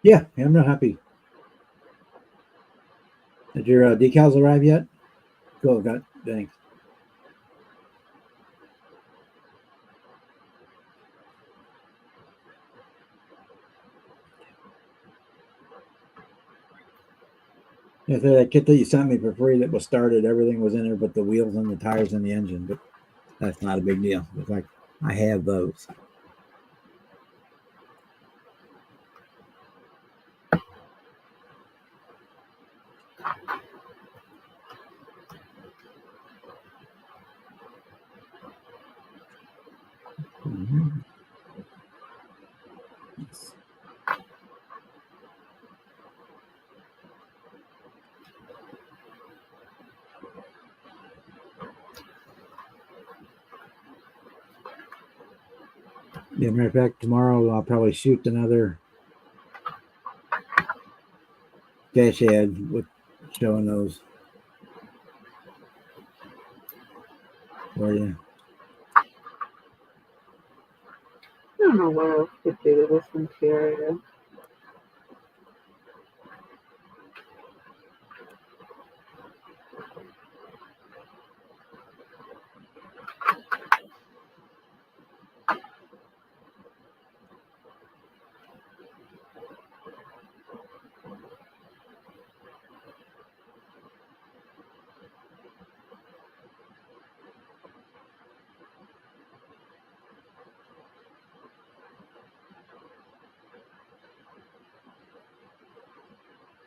Yeah, I'm real happy. Did your decals arrive yet? Cool, got it. Thanks. Yeah, so that kit that you sent me for free that was started, everything was in there but the wheels and the tires and the engine, but that's not a big deal. It's like I have those. Mhm. Yes. Yeah, matter of fact, tomorrow I'll probably shoot another dash ad with showing those for you. I don't know what else to do to this interior.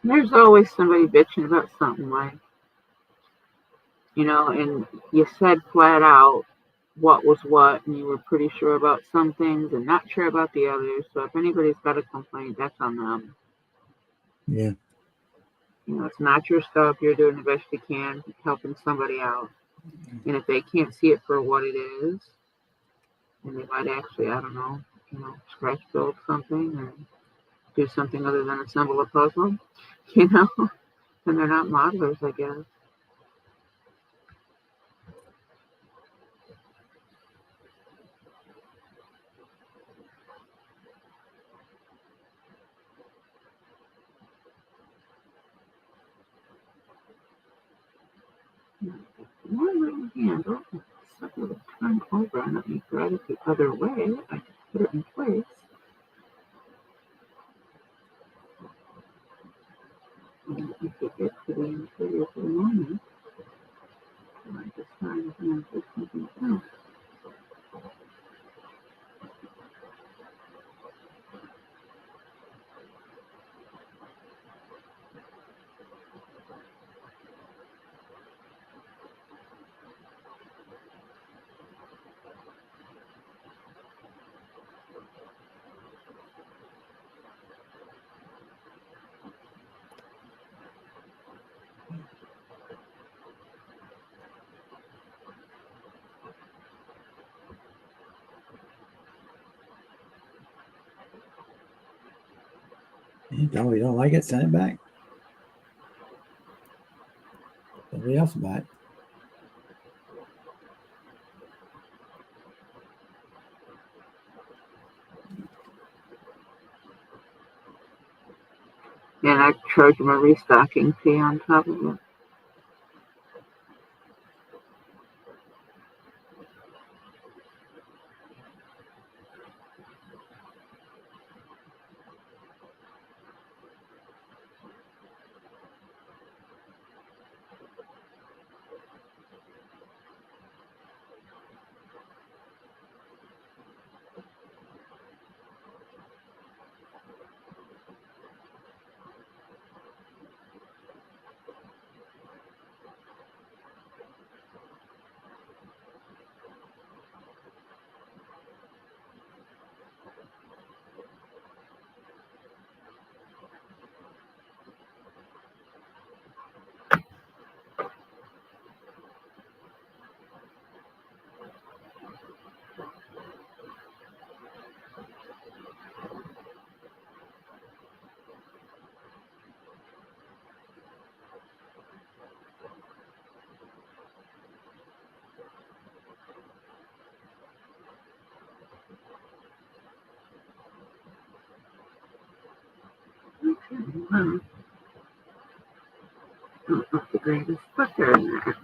There's always somebody bitching about something, Mike. You know, and you said flat out what was what, and you were pretty sure about some things and not sure about the others. So if anybody's got a complaint, that's on them. Yeah. You know, it's not your stuff. You're doing the best you can, helping somebody out. And if they can't see it for what it is, and they might actually, I don't know, scratch build something or do something other than assemble a puzzle, you know, then they're not modelers, I guess. One little handle, sucker would turn over and let me grab it the other way. I just put it in place. And if you get to the interior for the moment, I just find and do something else. You don't like it, send it back. So somebody else buy it. And I charge them a restocking fee on top of it. Wow. Don't put the greatest butter in there.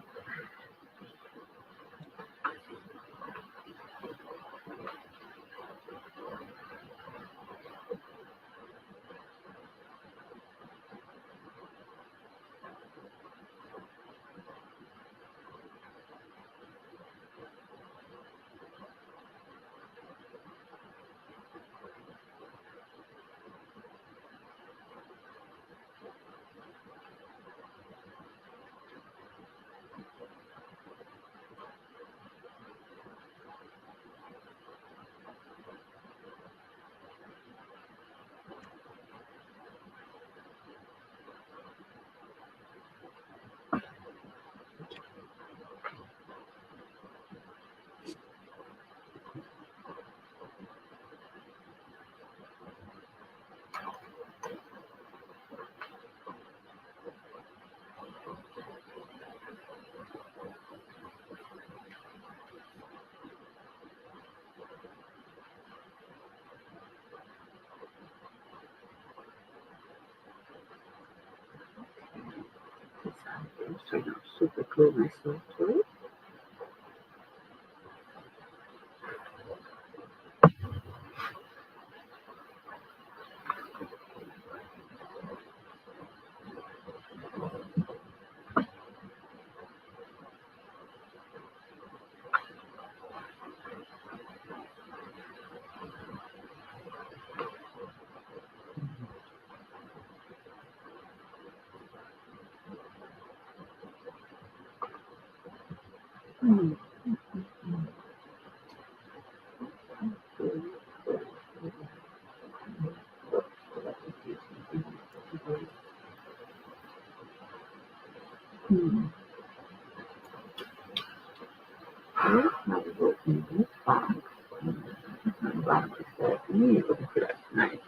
I'm trying to super glue myself to it. Hmm. Hmm. Here's how to open this box. The box is there for me. Looking for that tonight.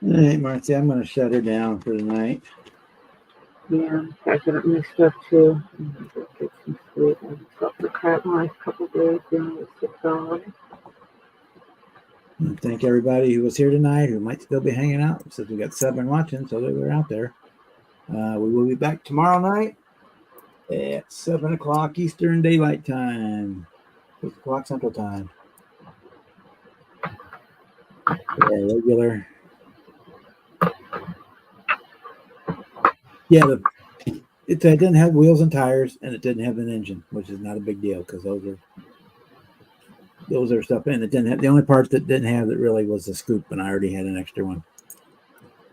All right, Marcy, I'm going to shut her down for the night. Yeah, packing up my stuff too. I'm gonna go get some sleep. I slept the crap the last couple days dealing with sick dog. And thank everybody who was here tonight, who might still be hanging out, since we got 7 watching, so they were out there. We will be back tomorrow night at 7 o'clock Eastern Daylight Time, 6 o'clock Central Time. Yeah, regular. Yeah, it didn't have wheels and tires, and it didn't have an engine, which is not a big deal because those are stuff. And it didn't have, the only part that didn't have it really was the scoop, and I already had an extra one.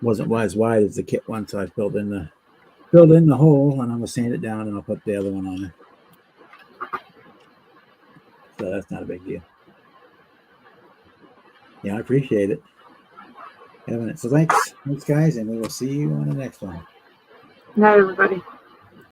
Wasn't as wide as the kit one, so I filled in the hole, and I'm gonna sand it down, and I'll put the other one on there. So that's not a big deal. Yeah, I appreciate it. Having it. So thanks guys, and we will see you on the next one. Night, everybody.